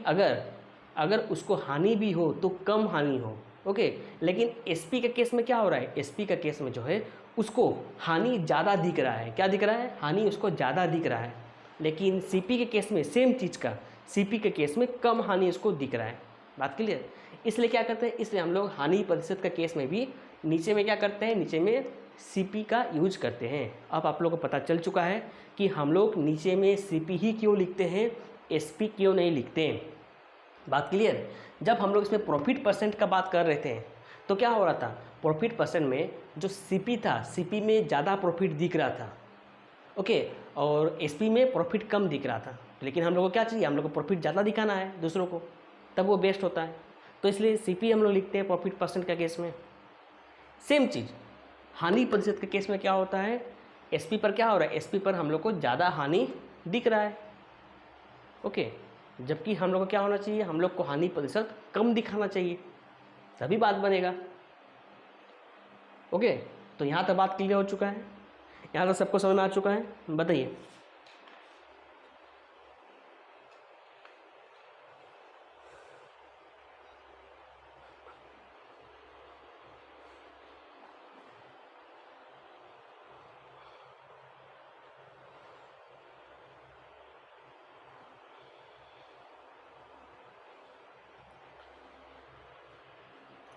अगर उसको हानि भी हो तो कम हानि हो। ओके, लेकिन एसपी के केस में क्या हो रहा है, एसपी का केस में जो है उसको हानि ज़्यादा दिख रहा है। क्या दिख रहा है, हानि उसको ज़्यादा दिख रहा है। लेकिन सीपी के केस में सेम चीज़ का, सीपी के केस में कम हानि उसको दिख रहा है। बात क्लियर। इसलिए क्या करते हैं, इसलिए हम लोग हानि प्रतिशत का केस में भी नीचे में क्या करते हैं, नीचे में सीपी का यूज करते हैं। अब आप लोगों को पता चल चुका है कि हम लोग नीचे में सीपी ही क्यों लिखते हैं, एसपी क्यों नहीं लिखते हैं। बात क्लियर। जब हम लोग इसमें प्रॉफिट परसेंट का बात कर रहे थे तो क्या हो रहा था, प्रॉफिट परसेंट में जो सीपी था, सीपी में ज़्यादा प्रॉफिट दिख रहा था। ओके, और एसपी में प्रॉफिट कम दिख रहा था। लेकिन हम लोग को क्या चाहिए, हम लोग को प्रॉफिट ज़्यादा दिखाना है दूसरों को, तब वो बेस्ट होता है। तो इसलिए सीपी हम लोग लिखते हैं प्रॉफिट परसेंट का केस में। सेम चीज़ हानि प्रतिशत के केस में क्या होता है, एसपी पर क्या हो रहा है, एसपी पर हम लोग को ज़्यादा हानि दिख रहा है। ओके, जबकि हम लोग को क्या होना चाहिए, हम लोग को हानि प्रतिशत कम दिखाना चाहिए, तभी बात बनेगा। ओके, तो यहाँ तक बात क्लियर हो चुका है, यहाँ तक सबको समझ में आ चुका है, बताइए।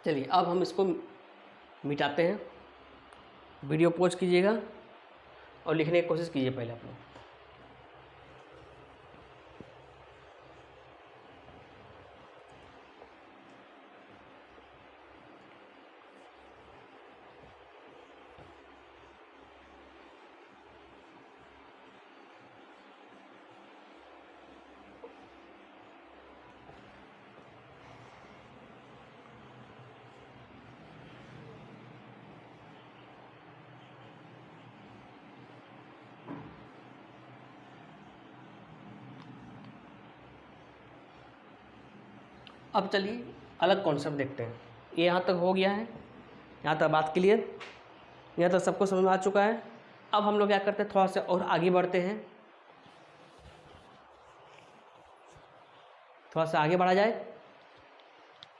चलिए अब हम इसको मिटाते हैं। वीडियो पॉज कीजिएगा और लिखने की कोशिश कीजिए पहले आप लोग। अब चलिए अलग कॉन्सेप्ट देखते हैं। ये यहाँ तक हो गया है, यहाँ तक बात क्लियर, यहाँ तक सबको समझ में आ चुका है। अब हम लोग क्या करते हैं, थोड़ा सा और आगे बढ़ते हैं, थोड़ा सा आगे बढ़ा जाए।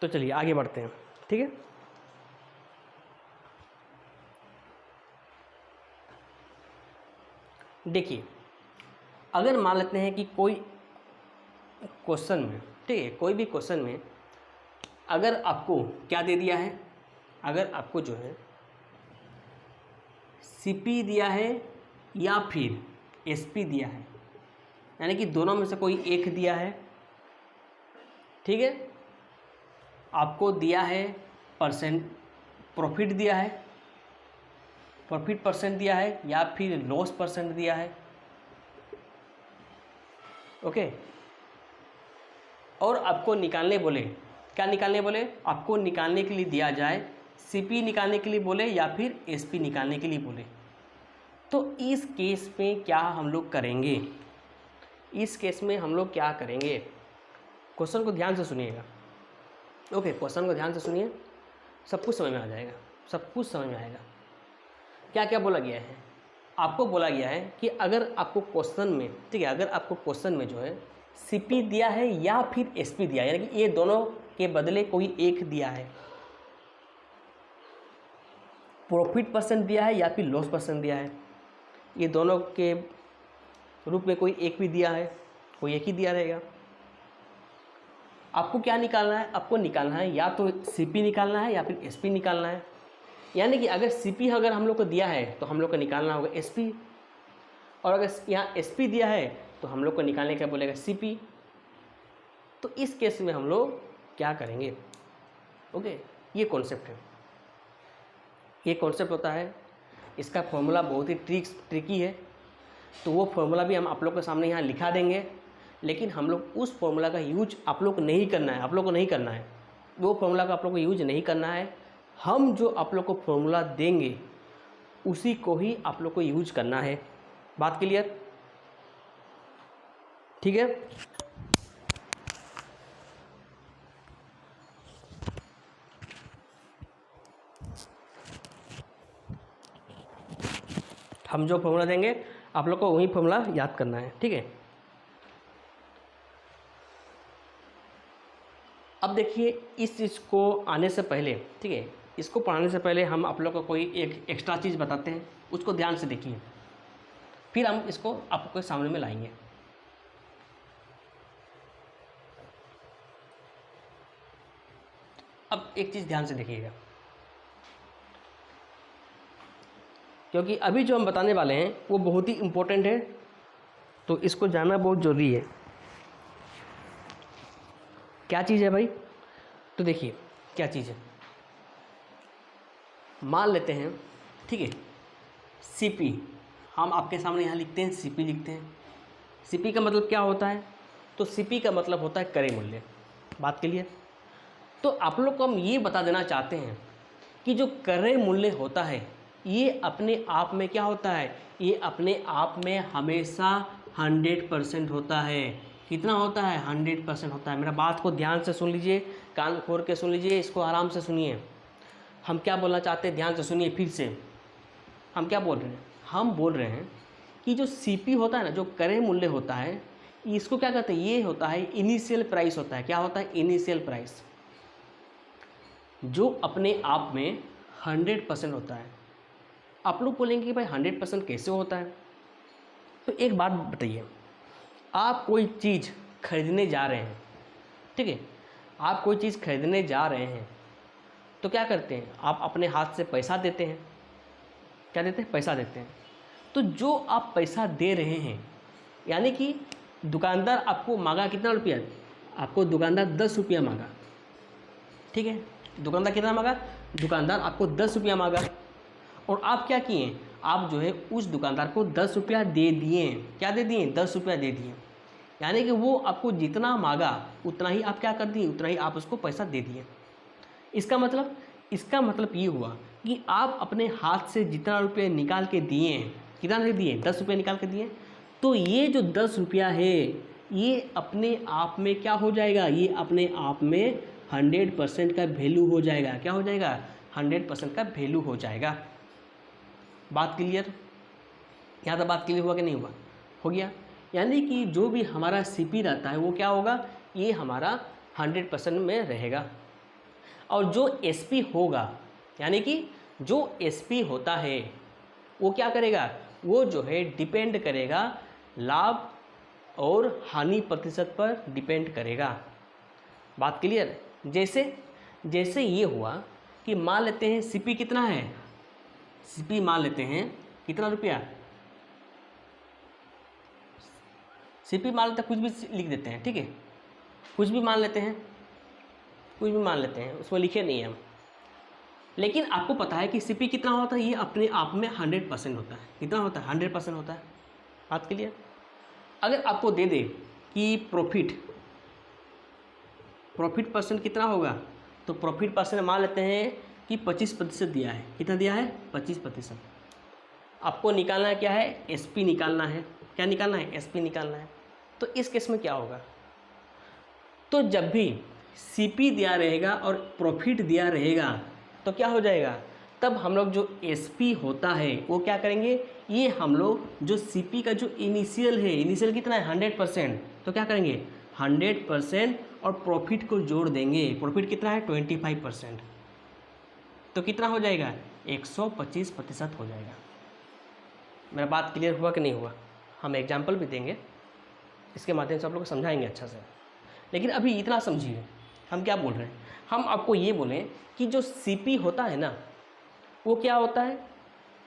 तो चलिए आगे बढ़ते हैं, ठीक है। देखिए अगर मान लेते हैं कि कोई क्वेश्चन में, ठीक है, कोई भी क्वेश्चन में अगर आपको क्या दे दिया है, अगर आपको जो है सीपी दिया है या फिर एसपी दिया है, यानी कि दोनों में से कोई एक दिया है, ठीक है, आपको दिया है परसेंट प्रॉफिट दिया है, प्रॉफिट परसेंट दिया है या फिर लॉस परसेंट दिया है। ओके, और आपको निकालने बोले, क्या निकालने बोले, आपको निकालने के लिए दिया जाए सीपी निकालने के लिए बोले या फिर एसपी निकालने के लिए बोले, तो इस केस में क्या हम लोग करेंगे, इस केस में हम लोग क्या करेंगे, क्वेश्चन को ध्यान से सुनिएगा। ओके, क्वेश्चन को ध्यान से सुनिए, सब कुछ समझ में आ जाएगा, सब कुछ समझ में आएगा। क्या क्या बोला गया है, आपको बोला गया है कि अगर आपको क्वेश्चन में, ठीक है, अगर आपको क्वेश्चन में जो है सीपी दिया है या फिर एसपी दिया है, यानी कि ये दोनों के बदले कोई एक दिया है, प्रॉफिट परसेंट दिया है या फिर लॉस परसेंट दिया है, ये दोनों के रूप में कोई एक भी दिया है, कोई एक ही दिया रहेगा। आपको क्या निकालना है, आपको निकालना है या तो सीपी निकालना है या फिर एसपी निकालना है। यानी कि अगर सीपी अगर हम लोग को दिया है तो हम लोग को निकालना होगा एसपी, और अगर यहाँ एसपी दिया है तो हम लोग को निकालने का बोलेगा सीपी। तो इस केस में हम लोग क्या करेंगे? ओके, ये कॉन्सेप्ट है, ये कॉन्सेप्ट होता है। इसका फॉर्मूला बहुत ही ट्रिकी है, तो वो फॉर्मूला भी हम आप लोग के सामने यहाँ लिखा देंगे, लेकिन हम लोग उस फॉर्मूला का यूज आप लोग को नहीं करना है, आप लोग को नहीं करना है, वो फॉर्मूला का आप लोग को यूज नहीं करना है। हम जो आप लोग को फॉर्मूला देंगे उसी को ही आप लोग को यूज करना है। बात क्लियर? ठीक है। हम जो फॉर्मूला देंगे आप लोग को वही फॉर्मूला याद करना है, ठीक है। अब देखिए, इस चीज़ को आने से पहले, ठीक है, इसको पढ़ाने से पहले हम आप लोग को कोई एक एक्स्ट्रा चीज़ बताते हैं, उसको ध्यान से देखिए, फिर हम इसको आपके सामने में लाएंगे। अब एक चीज़ ध्यान से देखिएगा, क्योंकि अभी जो हम बताने वाले हैं वो बहुत ही इम्पोर्टेंट है, तो इसको जानना बहुत ज़रूरी है। क्या चीज़ है भाई? तो देखिए क्या चीज़ है। मान लेते हैं, ठीक है, सीपी, हम आपके सामने यहाँ लिखते हैं सीपी लिखते हैं। सीपी का मतलब क्या होता है? तो सीपी का मतलब होता है क्रय मूल्य। बात के लिए तो आप लोग को हम ये बता देना चाहते हैं कि जो क्रय मूल्य होता है ये अपने आप में क्या होता है? ये अपने आप में हमेशा 100% होता है। कितना होता है? 100% होता है। मेरा बात को ध्यान से सुन लीजिए, कान खोल के सुन लीजिए, इसको आराम से सुनिए। हम क्या बोलना चाहते हैं, ध्यान से सुनिए फिर से। हम क्या बोल रहे हैं? हम बोल रहे हैं कि जो सीपी होता है ना, जो क्रय मूल्य होता है, इसको क्या कहते हैं? ये होता है इनिशियल प्राइस होता है। क्या होता है? इनिशियल प्राइस, जो अपने आप में 100% होता है। आप लोग बोलेंगे कि भाई 100% कैसे होता है? तो एक बात बताइए, आप कोई चीज़ खरीदने जा रहे हैं, ठीक है, आप कोई चीज़ खरीदने जा रहे हैं तो क्या करते हैं? आप अपने हाथ से पैसा देते हैं। क्या देते हैं? पैसा देते हैं। तो जो आप पैसा दे रहे हैं, यानी कि दुकानदार आपको मांगा कितना रुपया? आपको दुकानदार 10 रुपया मांगा, ठीक है। दुकानदार कितना मांगा? दुकानदार आपको 10 रुपया मांगा, और आप क्या किए? आप जो है उस दुकानदार को 10 रुपया दे दिए। क्या दे दिए? 10 रुपया दे दिए। यानी कि वो आपको जितना मांगा उतना ही आप क्या कर दिए? उतना ही आप उसको पैसा दे दिए। इसका मतलब ये हुआ कि आप अपने हाथ से जितना रुपये निकाल के दिए, कितना दे दिए? 10 रुपये निकाल के दिए। तो ये जो 10 रुपया है ये अपने आप में क्या हो जाएगा? ये अपने आप में 100% का वैल्यू हो जाएगा। क्या हो जाएगा? 100% का वैल्यू हो जाएगा। बात क्लियर? यहाँ तक बात क्लियर हुआ कि नहीं हुआ? हो गया। यानी कि जो भी हमारा सीपी रहता है वो क्या होगा? ये हमारा 100% में रहेगा। और जो एसपी होगा, यानी कि जो एसपी होता है वो क्या करेगा? वो जो है डिपेंड करेगा लाभ और हानि प्रतिशत पर डिपेंड करेगा। बात क्लियर? जैसे ये हुआ कि मान लेते हैं सीपी कितना है? सीपी मान लेते हैं कितना रुपया? सीपी मान लेते हैं, कुछ भी लिख देते हैं, ठीक है, कुछ भी मान लेते हैं, कुछ भी मान लेते हैं, उसमें लिखे नहीं है हम। लेकिन आपको पता है कि सीपी कितना होता है? ये अपने आप में 100% होता है। कितना होता है? 100% होता है। बात क्लियर? अगर आपको दे दे कि प्रॉफिट परसेंट कितना होगा, तो प्रॉफिट परसेंट मान लेते हैं कि 25% दिया है। कितना दिया है? 25%। आपको निकालना क्या है? एसपी निकालना है। क्या निकालना है? एसपी निकालना है। तो इस केस में क्या होगा? तो जब भी सीपी दिया रहेगा और प्रॉफिट दिया रहेगा तो क्या हो जाएगा? तब हम लोग जो एसपी होता है वो क्या करेंगे? ये हम लोग जो सीपी का जो इनिशियल है, इनिशियल कितना है? 100%। तो क्या करेंगे? 100% और प्रॉफिट को जोड़ देंगे। प्रॉफिट कितना है? 25%। तो कितना हो जाएगा? 125% हो जाएगा। मेरा बात क्लियर हुआ कि नहीं हुआ? हम एग्जाम्पल भी देंगे, इसके माध्यम से आप लोग को समझाएंगे अच्छा से। लेकिन अभी इतना समझिए हम क्या बोल रहे हैं। हम आपको ये बोलें कि जो सीपी होता है ना वो क्या होता है?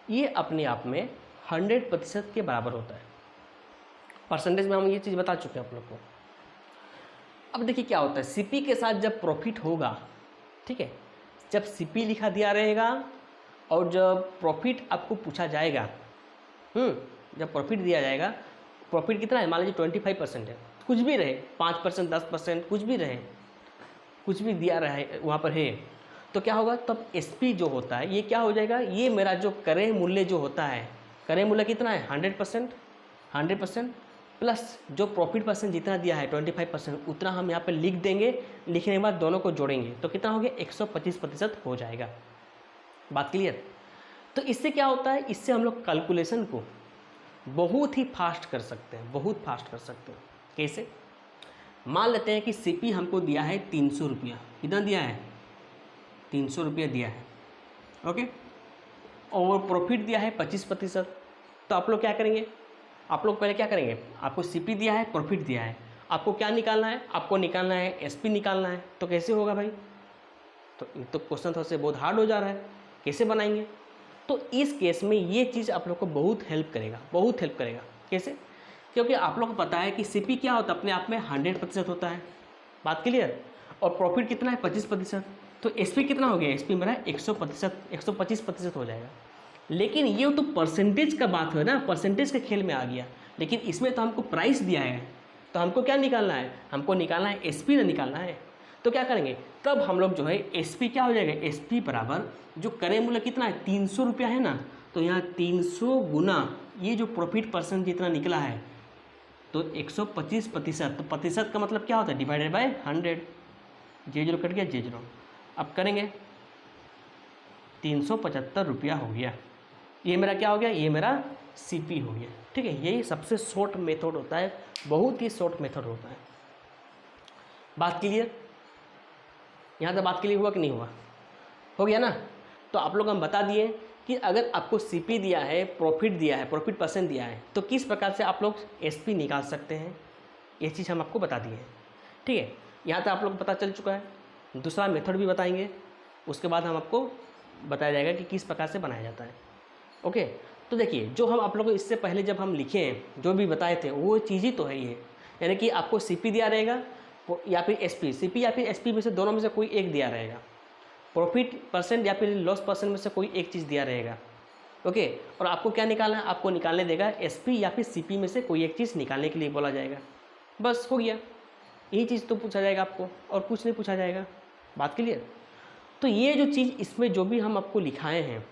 ये अपने आप में 100% के बराबर होता है। परसेंटेज में हम ये चीज़ बता चुके हैं आप लोग को। अब देखिए क्या होता है, सीपी के साथ जब प्रॉफिट होगा, ठीक है, जब सीपी लिखा दिया रहेगा और जब प्रॉफिट आपको पूछा जाएगा, जब प्रॉफिट दिया जाएगा, प्रॉफिट कितना है, मान लीजिए 25% है, कुछ भी रहे, 5%, 10%, कुछ भी रहे, कुछ भी दिया रहे वहाँ पर है, तो क्या होगा, तब एसपी जो होता है ये क्या हो जाएगा, ये मेरा जो क्रय मूल्य जो होता है, क्रय मूल्य कितना है 100% प्लस जो प्रॉफिट परसेंट जितना दिया है 25%, उतना हम यहाँ पर लिख देंगे। लिखने के बाद दोनों को जोड़ेंगे तो कितना हो गया, 125% हो जाएगा। बात क्लियर। तो इससे क्या होता है, इससे हम लोग कैलकुलेशन को बहुत ही फास्ट कर सकते हैं, बहुत फास्ट कर सकते हैं। कैसे, मान लेते हैं कि सीपी हमको दिया है 300 रुपया, कितना दिया है, 300 रुपया दिया है, ओके, और प्रॉफिट दिया है 25%। तो आप लोग क्या करेंगे, आप लोग पहले क्या करेंगे, आपको सीपी दिया है, प्रॉफिट दिया है, आपको क्या निकालना है, आपको निकालना है एसपी निकालना है। तो कैसे होगा भाई, तो ये तो क्वेश्चन थोड़ा से बहुत हार्ड हो जा रहा है, कैसे बनाएंगे। तो इस केस में ये चीज़ आप लोग को बहुत हेल्प करेगा, बहुत हेल्प करेगा। कैसे, क्योंकि आप लोग को पता है कि सीपी क्या होता है, अपने आप में 100% होता है, बात क्लियर, और प्रॉफिट कितना है 25%। तो एसपी कितना हो गया, एसपी मेरा 125% हो जाएगा। लेकिन ये तो परसेंटेज का बात है ना, परसेंटेज के खेल में आ गया। लेकिन इसमें तो हमको प्राइस दिया है, तो हमको क्या निकालना है, हमको निकालना है एसपी ना निकालना है। तो क्या करेंगे, तब हम लोग जो है एसपी क्या हो जाएगा, एसपी बराबर जो क्रय मूल्य कितना है 300 रुपया है ना, तो यहाँ 300 गुना ये जो प्रॉफिट परसेंट जितना निकला है तो 125%। तो प्रतिशत का मतलब क्या होता है, डिवाइडेड बाय 100, J0 कट गया J0। अब करेंगे 375 रुपया हो गया, ये मेरा क्या हो गया, ये मेरा सीपी हो गया। ठीक है, यही सबसे शॉर्ट मेथड होता है, बहुत ही शॉर्ट मेथड होता है। बात क्लियर, यहाँ तक बात क्लियर हुआ कि नहीं हुआ, हो गया ना। तो आप लोग हम बता दिए कि अगर आपको सीपी दिया है, प्रॉफिट दिया है, प्रॉफिट परसेंट दिया है, तो किस प्रकार से आप लोग एसपी निकाल सकते हैं, ये चीज़ हम आपको बता दिए हैं। ठीक है, यहाँ तक आप लोग को पता चल चुका है। दूसरा मेथड भी बताएंगे, उसके बाद हम आपको बताया जाएगा कि किस प्रकार से बनाया जाता है। ओके, तो देखिए जो हम आप लोगों को इससे पहले जब हम लिखे हैं जो भी बताए थे वो चीज़ ही तो है ये, यानी कि आपको सीपी दिया रहेगा या फिर एसपी, सीपी या फिर एसपी में से दोनों में से कोई एक दिया रहेगा, प्रॉफिट परसेंट या फिर लॉस परसेंट में से कोई एक चीज़ दिया रहेगा। ओके, और आपको क्या निकालना है, आपको निकालने देगा एसपी या फिर सीपी में से कोई एक चीज़ निकालने के लिए बोला जाएगा। बस हो गया, यही चीज़ तो पूछा जाएगा आपको, और कुछ नहीं पूछा जाएगा। बात क्लियर। तो ये जो चीज़ इसमें जो भी हम आपको लिखाए हैं,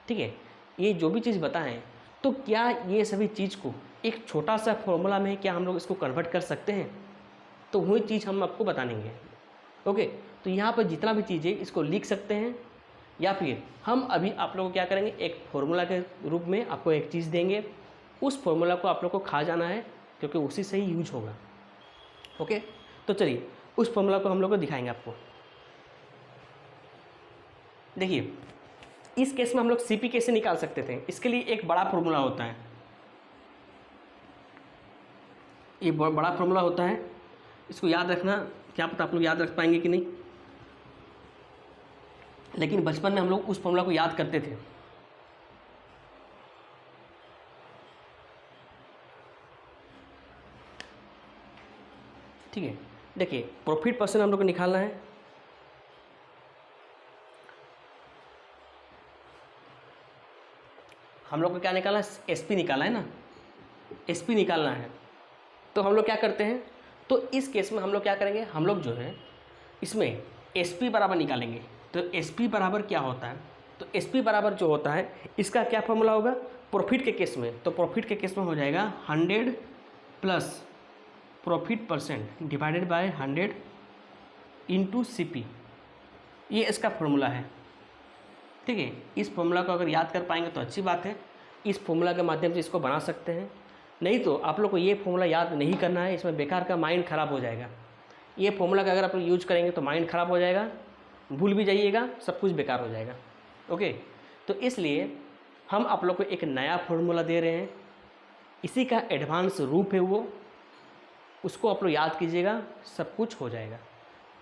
ठीक है, ये जो भी चीज़ बताएं, तो क्या ये सभी चीज़ को एक छोटा सा फॉर्मूला में क्या हम लोग इसको कन्वर्ट कर सकते हैं, तो वही चीज़ हम आपको बताएंगे। ओके, तो यहाँ पर जितना भी चीज़ है इसको लिख सकते हैं, या फिर हम अभी आप लोग को क्या करेंगे, एक फॉर्मूला के रूप में आपको एक चीज़ देंगे, उस फॉर्मूला को आप लोग को खा जाना है, क्योंकि उसी से ही यूज होगा। ओके, तो चलिए उस फॉर्मूला को हम लोग को दिखाएंगे आपको। देखिए इस केस में हम लोग सीपी कैसे निकाल सकते थे, इसके लिए एक बड़ा फॉर्मूला होता है, ये बड़ा फॉर्मूला होता है, इसको याद रखना। क्या पता आप लोग याद रख पाएंगे कि नहीं, लेकिन बचपन में हम लोग उस फॉर्मूला को याद करते थे। ठीक है, देखिए प्रॉफिट परसेंट हम लोग को निकालना है, हम लोग को क्या निकालना है, एसपी निकालना है ना, एसपी निकालना है। तो हम लोग क्या करते हैं, तो इस केस में हम लोग क्या करेंगे, हम लोग जो है इसमें एसपी बराबर निकालेंगे। तो एसपी बराबर क्या होता है, तो एसपी बराबर जो होता है इसका क्या फॉर्मूला होगा, प्रॉफिट के केस में, तो प्रॉफिट के केस में हो जाएगा 100 plus profit percent divided by 100 into CP, ये इसका फॉर्मूला है। ठीक है, इस फॉर्मूला को अगर याद कर पाएंगे तो अच्छी बात है, इस फॉर्मूला के माध्यम से इसको बना सकते हैं। नहीं तो आप लोग को ये फॉर्मूला याद नहीं करना है, इसमें बेकार का माइंड ख़राब हो जाएगा। ये फॉर्मूला का अगर आप यूज करेंगे तो माइंड ख़राब हो जाएगा, भूल भी जाइएगा, सब कुछ बेकार हो जाएगा। ओके, तो इसलिए हम आप लोग को एक नया फॉर्मूला दे रहे हैं, इसी का एडवांस रूप है वो, उसको आप लोग याद कीजिएगा, सब कुछ हो जाएगा।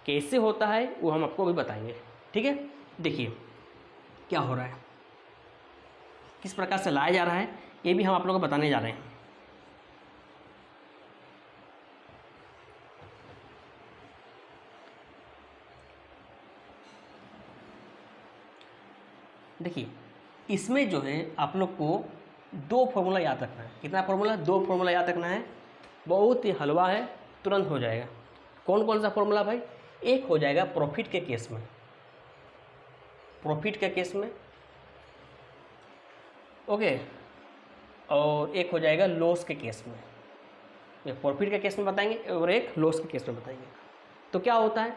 कैसे होता है वो हम आपको अभी बताएंगे। ठीक है, देखिए क्या हो रहा है, किस प्रकार से लाया जा रहा है, ये भी हम आप लोगों को बताने जा रहे हैं। देखिए इसमें जो है आप लोग को 2 फॉर्मूला याद रखना है। कितना फॉर्मूला? 2 फॉर्मूला याद रखना है। बहुत ही हलवा है, तुरंत हो जाएगा। कौन कौन सा फॉर्मूला भाई? एक हो जाएगा प्रॉफिट के केस में, प्रॉफिट के केस में, ओके, और एक हो जाएगा लॉस के केस में। एक प्रॉफिट के केस में बताएंगे और एक लॉस के केस में बताएंगे। तो क्या होता है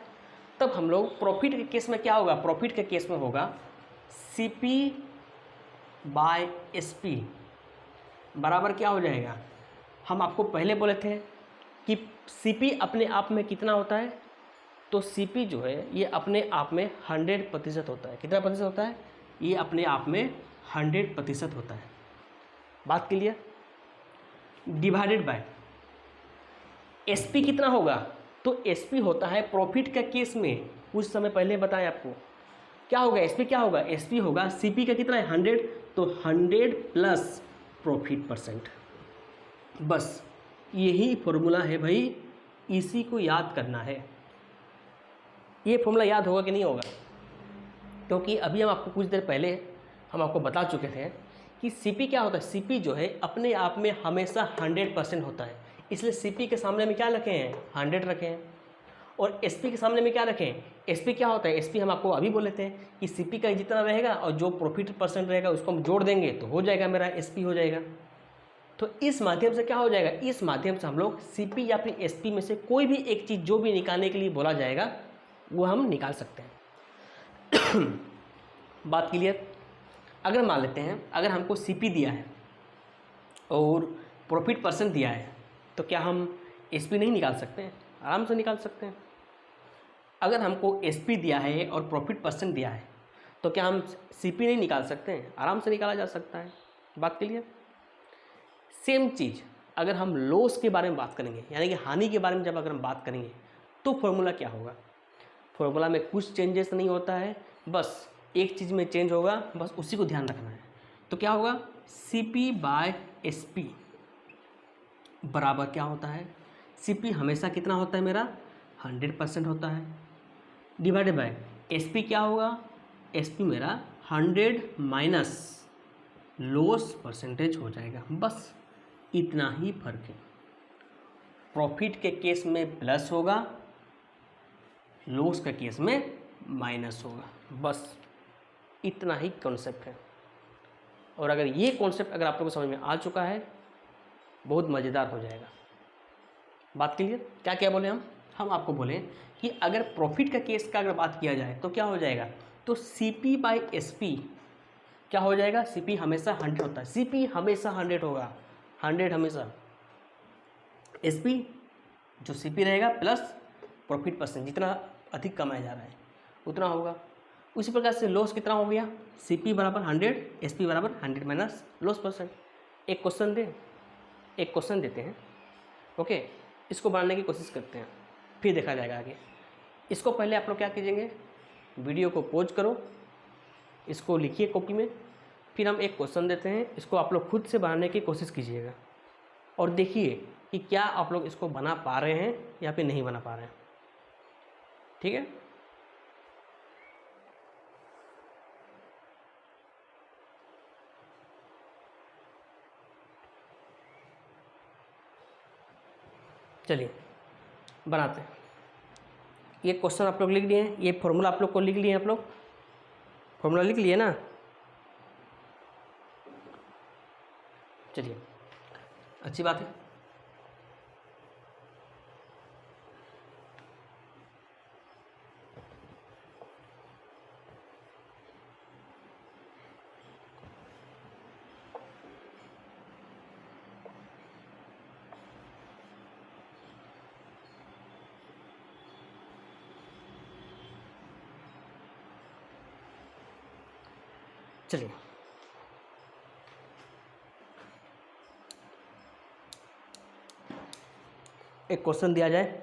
तब हम लोग प्रॉफिट के केस में क्या होगा? प्रॉफिट के केस में होगा CP बाय SP बराबर क्या हो जाएगा? हम आपको पहले बोले थे कि CP अपने आप में कितना होता है, तो CP जो है ये अपने आप में 100% होता है। कितना प्रतिशत होता है? ये अपने आप में 100% होता है। बात क्लियर? डिवाइडेड बाय SP कितना होगा? तो SP होता है प्रॉफिट का केस में, कुछ समय पहले बताएं आपको क्या होगा। SP क्या होगा? SP होगा CP का कितना है? 100, तो 100 प्लस प्रॉफिट परसेंट। बस यही फॉर्मूला है भाई, इसी को याद करना है। ये फॉर्मूला याद होगा कि नहीं होगा? क्योंकि अभी हम आपको कुछ देर पहले हम आपको बता चुके थे कि CP क्या होता है। CP जो है अपने आप में हमेशा 100% होता है, इसलिए CP के सामने में क्या रखे हैं? 100 रखे हैं। और SP के सामने में क्या रखें? SP क्या होता है? SP हम आपको अभी बोले थे कि CP का जितना रहेगा और जो प्रॉफिट परसेंट रहेगा उसको हम जोड़ देंगे तो हो जाएगा, मेरा SP हो जाएगा। तो इस माध्यम से क्या हो जाएगा? इस माध्यम से हम लोग CP या फिर SP में से कोई भी एक चीज़ जो भी निकालने के लिए बोला जाएगा वो हम निकाल सकते हैं। बात क्लियर? अगर मान लेते हैं अगर हमको CP दिया है और प्रॉफिट परसेंट दिया है तो क्या हम SP नहीं निकाल सकते हैं? आराम से निकाल सकते हैं। अगर हमको SP दिया है और प्रॉफिट परसेंट दिया है तो क्या हम CP नहीं निकाल सकते हैं? आराम से निकाला जा सकता है। बात क्लियर? सेम चीज़ अगर हम लॉस के बारे में बात करेंगे, यानी कि हानि के बारे में जब अगर हम बात करेंगे तो फॉर्मूला क्या होगा? फॉर्मूला में कुछ चेंजेस नहीं होता है, बस एक चीज़ में चेंज होगा, बस उसी को ध्यान रखना है। तो क्या होगा? CP बाय SP बराबर क्या होता है? CP हमेशा कितना होता है मेरा? 100% होता है, डिवाइडेड बाय SP क्या होगा? SP मेरा 100 माइनस लॉस परसेंटेज हो जाएगा। बस इतना ही फर्क है। प्रॉफिट के केस में प्लस होगा, लॉस के केस में माइनस होगा। बस इतना ही कॉन्सेप्ट है। और अगर ये कॉन्सेप्ट अगर आप लोगों को समझ में आ चुका है, बहुत मज़ेदार हो जाएगा। बात क्लियर? क्या क्या बोले हम आपको बोले कि अगर प्रॉफिट का केस का अगर बात किया जाए तो क्या हो जाएगा? तो CP बाई SP क्या हो जाएगा? CP हमेशा 100 होता है, CP हमेशा 100 होगा, 100 हमेशा। SP जो CP रहेगा प्लस प्रॉफिट परसेंट, जितना अधिक कमाया जा रहा है उतना होगा। उसी प्रकार से लॉस कितना हो गया? CP बराबर 100, SP बराबर 100 माइनस लॉस परसेंट। एक क्वेश्चन देते हैं, ओके, इसको बनाने की कोशिश करते हैं, फिर देखा जाएगा आगे। इसको पहले आप लोग क्या कीजिएंगे, वीडियो को पॉज करो, इसको लिखिए कॉपी में, फिर हम एक क्वेश्चन देते हैं, इसको आप लोग खुद से बनाने की कोशिश कीजिएगा और देखिए कि क्या आप लोग इसको बना पा रहे हैं या फिर नहीं बना पा रहे हैं। ठीक है? चलिए बनाते हैं। ये क्वेश्चन आप लोग लिख लिए हैं, ये फॉर्मूला आप लोग को लिख लिए हैं, आप लोग फॉर्मूला लिख लिए ना? चलिए अच्छी बात है। चलिए एक क्वेश्चन दिया जाए,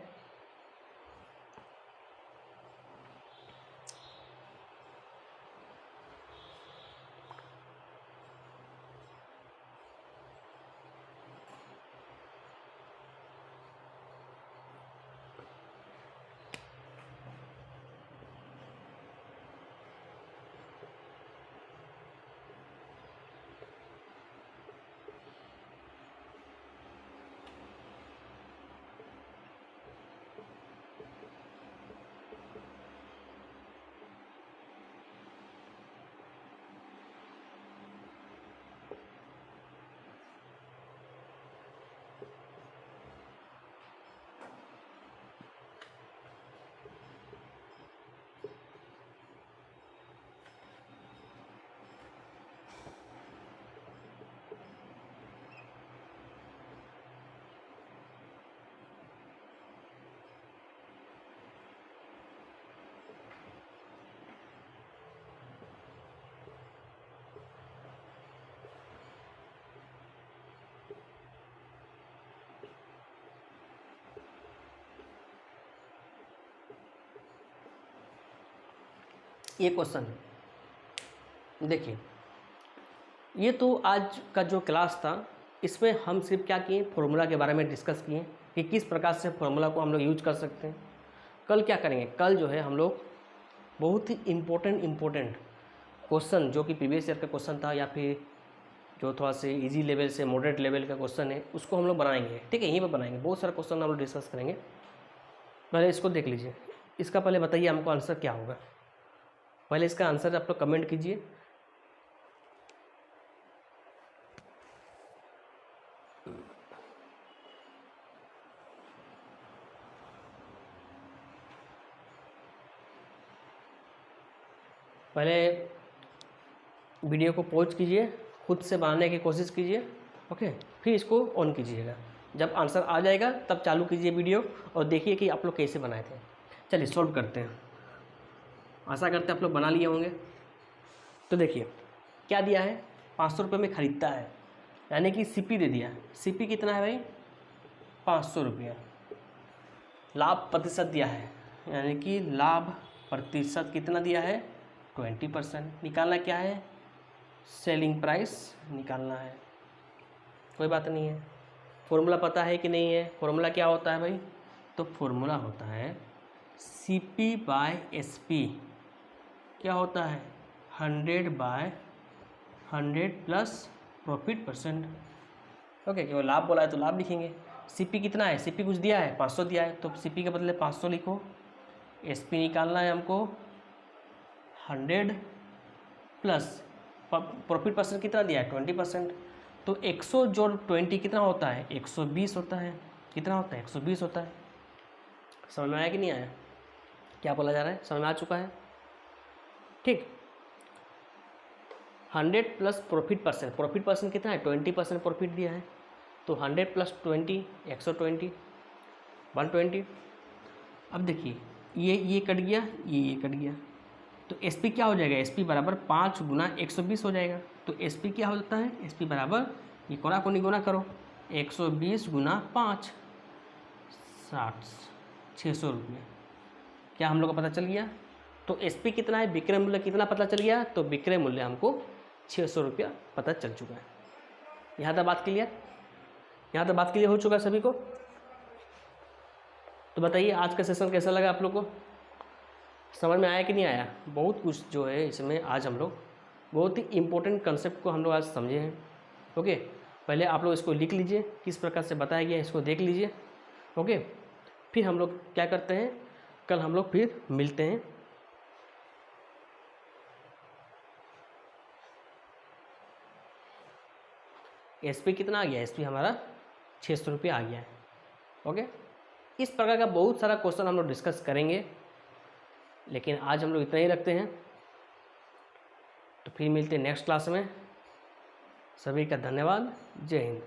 ये क्वेश्चन है। देखिए, ये तो आज का जो क्लास था इसमें हम सिर्फ क्या किए, फॉर्मूला के बारे में डिस्कस किए कि किस प्रकार से फॉर्मूला को हम लोग यूज कर सकते हैं। कल क्या करेंगे, कल जो है हम लोग बहुत ही इम्पोर्टेंट क्वेश्चन जो कि प्रीवियस ईयर का क्वेश्चन था या फिर जो थोड़ा से इजी लेवल से मॉडरेट लेवल का क्वेश्चन है उसको हम लोग बनाएंगे। ठीक है, यहीं पर बनाएंगे, बहुत सारा क्वेश्चन हम लोग डिस्कस करेंगे। पहले इसको देख लीजिए, इसका पहले बताइए हमको आंसर क्या होगा। पहले इसका आंसर आप लोग कमेंट कीजिए। पहले वीडियो को पॉज कीजिए, खुद से बनाने की कोशिश कीजिए, ओके, फिर इसको ऑन कीजिएगा। जब आंसर आ जाएगा तब चालू कीजिए वीडियो और देखिए कि आप लोग कैसे बनाए थे। चलिए सॉल्व करते हैं। आशा करते हैं आप लोग बना लिए होंगे। तो देखिए क्या दिया है, 500 रुपये में ख़रीदता है, यानी कि सीपी दे दिया। सीपी कितना है भाई, 500 रुपया। लाभ प्रतिशत दिया है, यानी कि लाभ प्रतिशत कितना दिया है, 20%। निकालना क्या है, सेलिंग प्राइस निकालना है। कोई बात नहीं है। फॉर्मूला पता है कि नहीं है, फॉर्मूला क्या होता है भाई, तो फॉर्मूला होता है CP/SP। क्या होता है, 100/100 प्लस प्रॉफिट परसेंट। ओके, केवल लाभ बोला है तो लाभ लिखेंगे। CP कितना है, CP कुछ दिया है, 500 दिया है, तो CP के बदले 500 लिखो। SP निकालना है हमको 100 प्लस प्रॉफिट परसेंट कितना दिया है, 20%। तो 100 जोड़ 20 कितना होता है, 120 होता है। कितना होता है, 120 होता है। समझ में आया कि नहीं आया, क्या बोला जा रहा है, समझ में आ चुका है। ठीक, 100 प्लस प्रॉफिट परसेंट कितना है, 20% प्रॉफिट दिया है। तो 100 प्लस 20 120 120। अब देखिए ये कट गया, ये कट गया, तो SP क्या हो जाएगा, SP बराबर 5 गुना 120 हो जाएगा। तो SP क्या होता है, SP बराबर, ये कोना कोनी गुना करो, 120 गुना 5 600 रुपये। क्या हम लोग को पता चल गया। तो SP कितना है, विक्रय मूल्य कितना पता चल गया, तो विक्रय मूल्य हमको 600 रुपया पता चल चुका है। यहाँ तक बात क्लियर, यहाँ तक बात क्लियर हो चुका है सभी को। तो बताइए आज का सेशन कैसा लगा आप लोग को, समझ में आया कि नहीं आया। बहुत कुछ जो है इसमें आज हम लोग बहुत ही इम्पोर्टेंट कंसेप्ट को हम लोग आज समझे हैं। ओके, पहले आप लोग इसको लिख लीजिए, किस प्रकार से बताया गया इसको देख लीजिए। ओके, फिर हम लोग क्या करते हैं, कल हम लोग फिर मिलते हैं। SP कितना आ गया, SP हमारा 600 रुपये आ गया है। ओके, इस प्रकार का बहुत सारा क्वेश्चन हम लोग डिस्कस करेंगे, लेकिन आज हम लोग इतना ही रखते हैं। तो फिर मिलते हैं नेक्स्ट क्लास में। सभी का धन्यवाद, जय हिंद।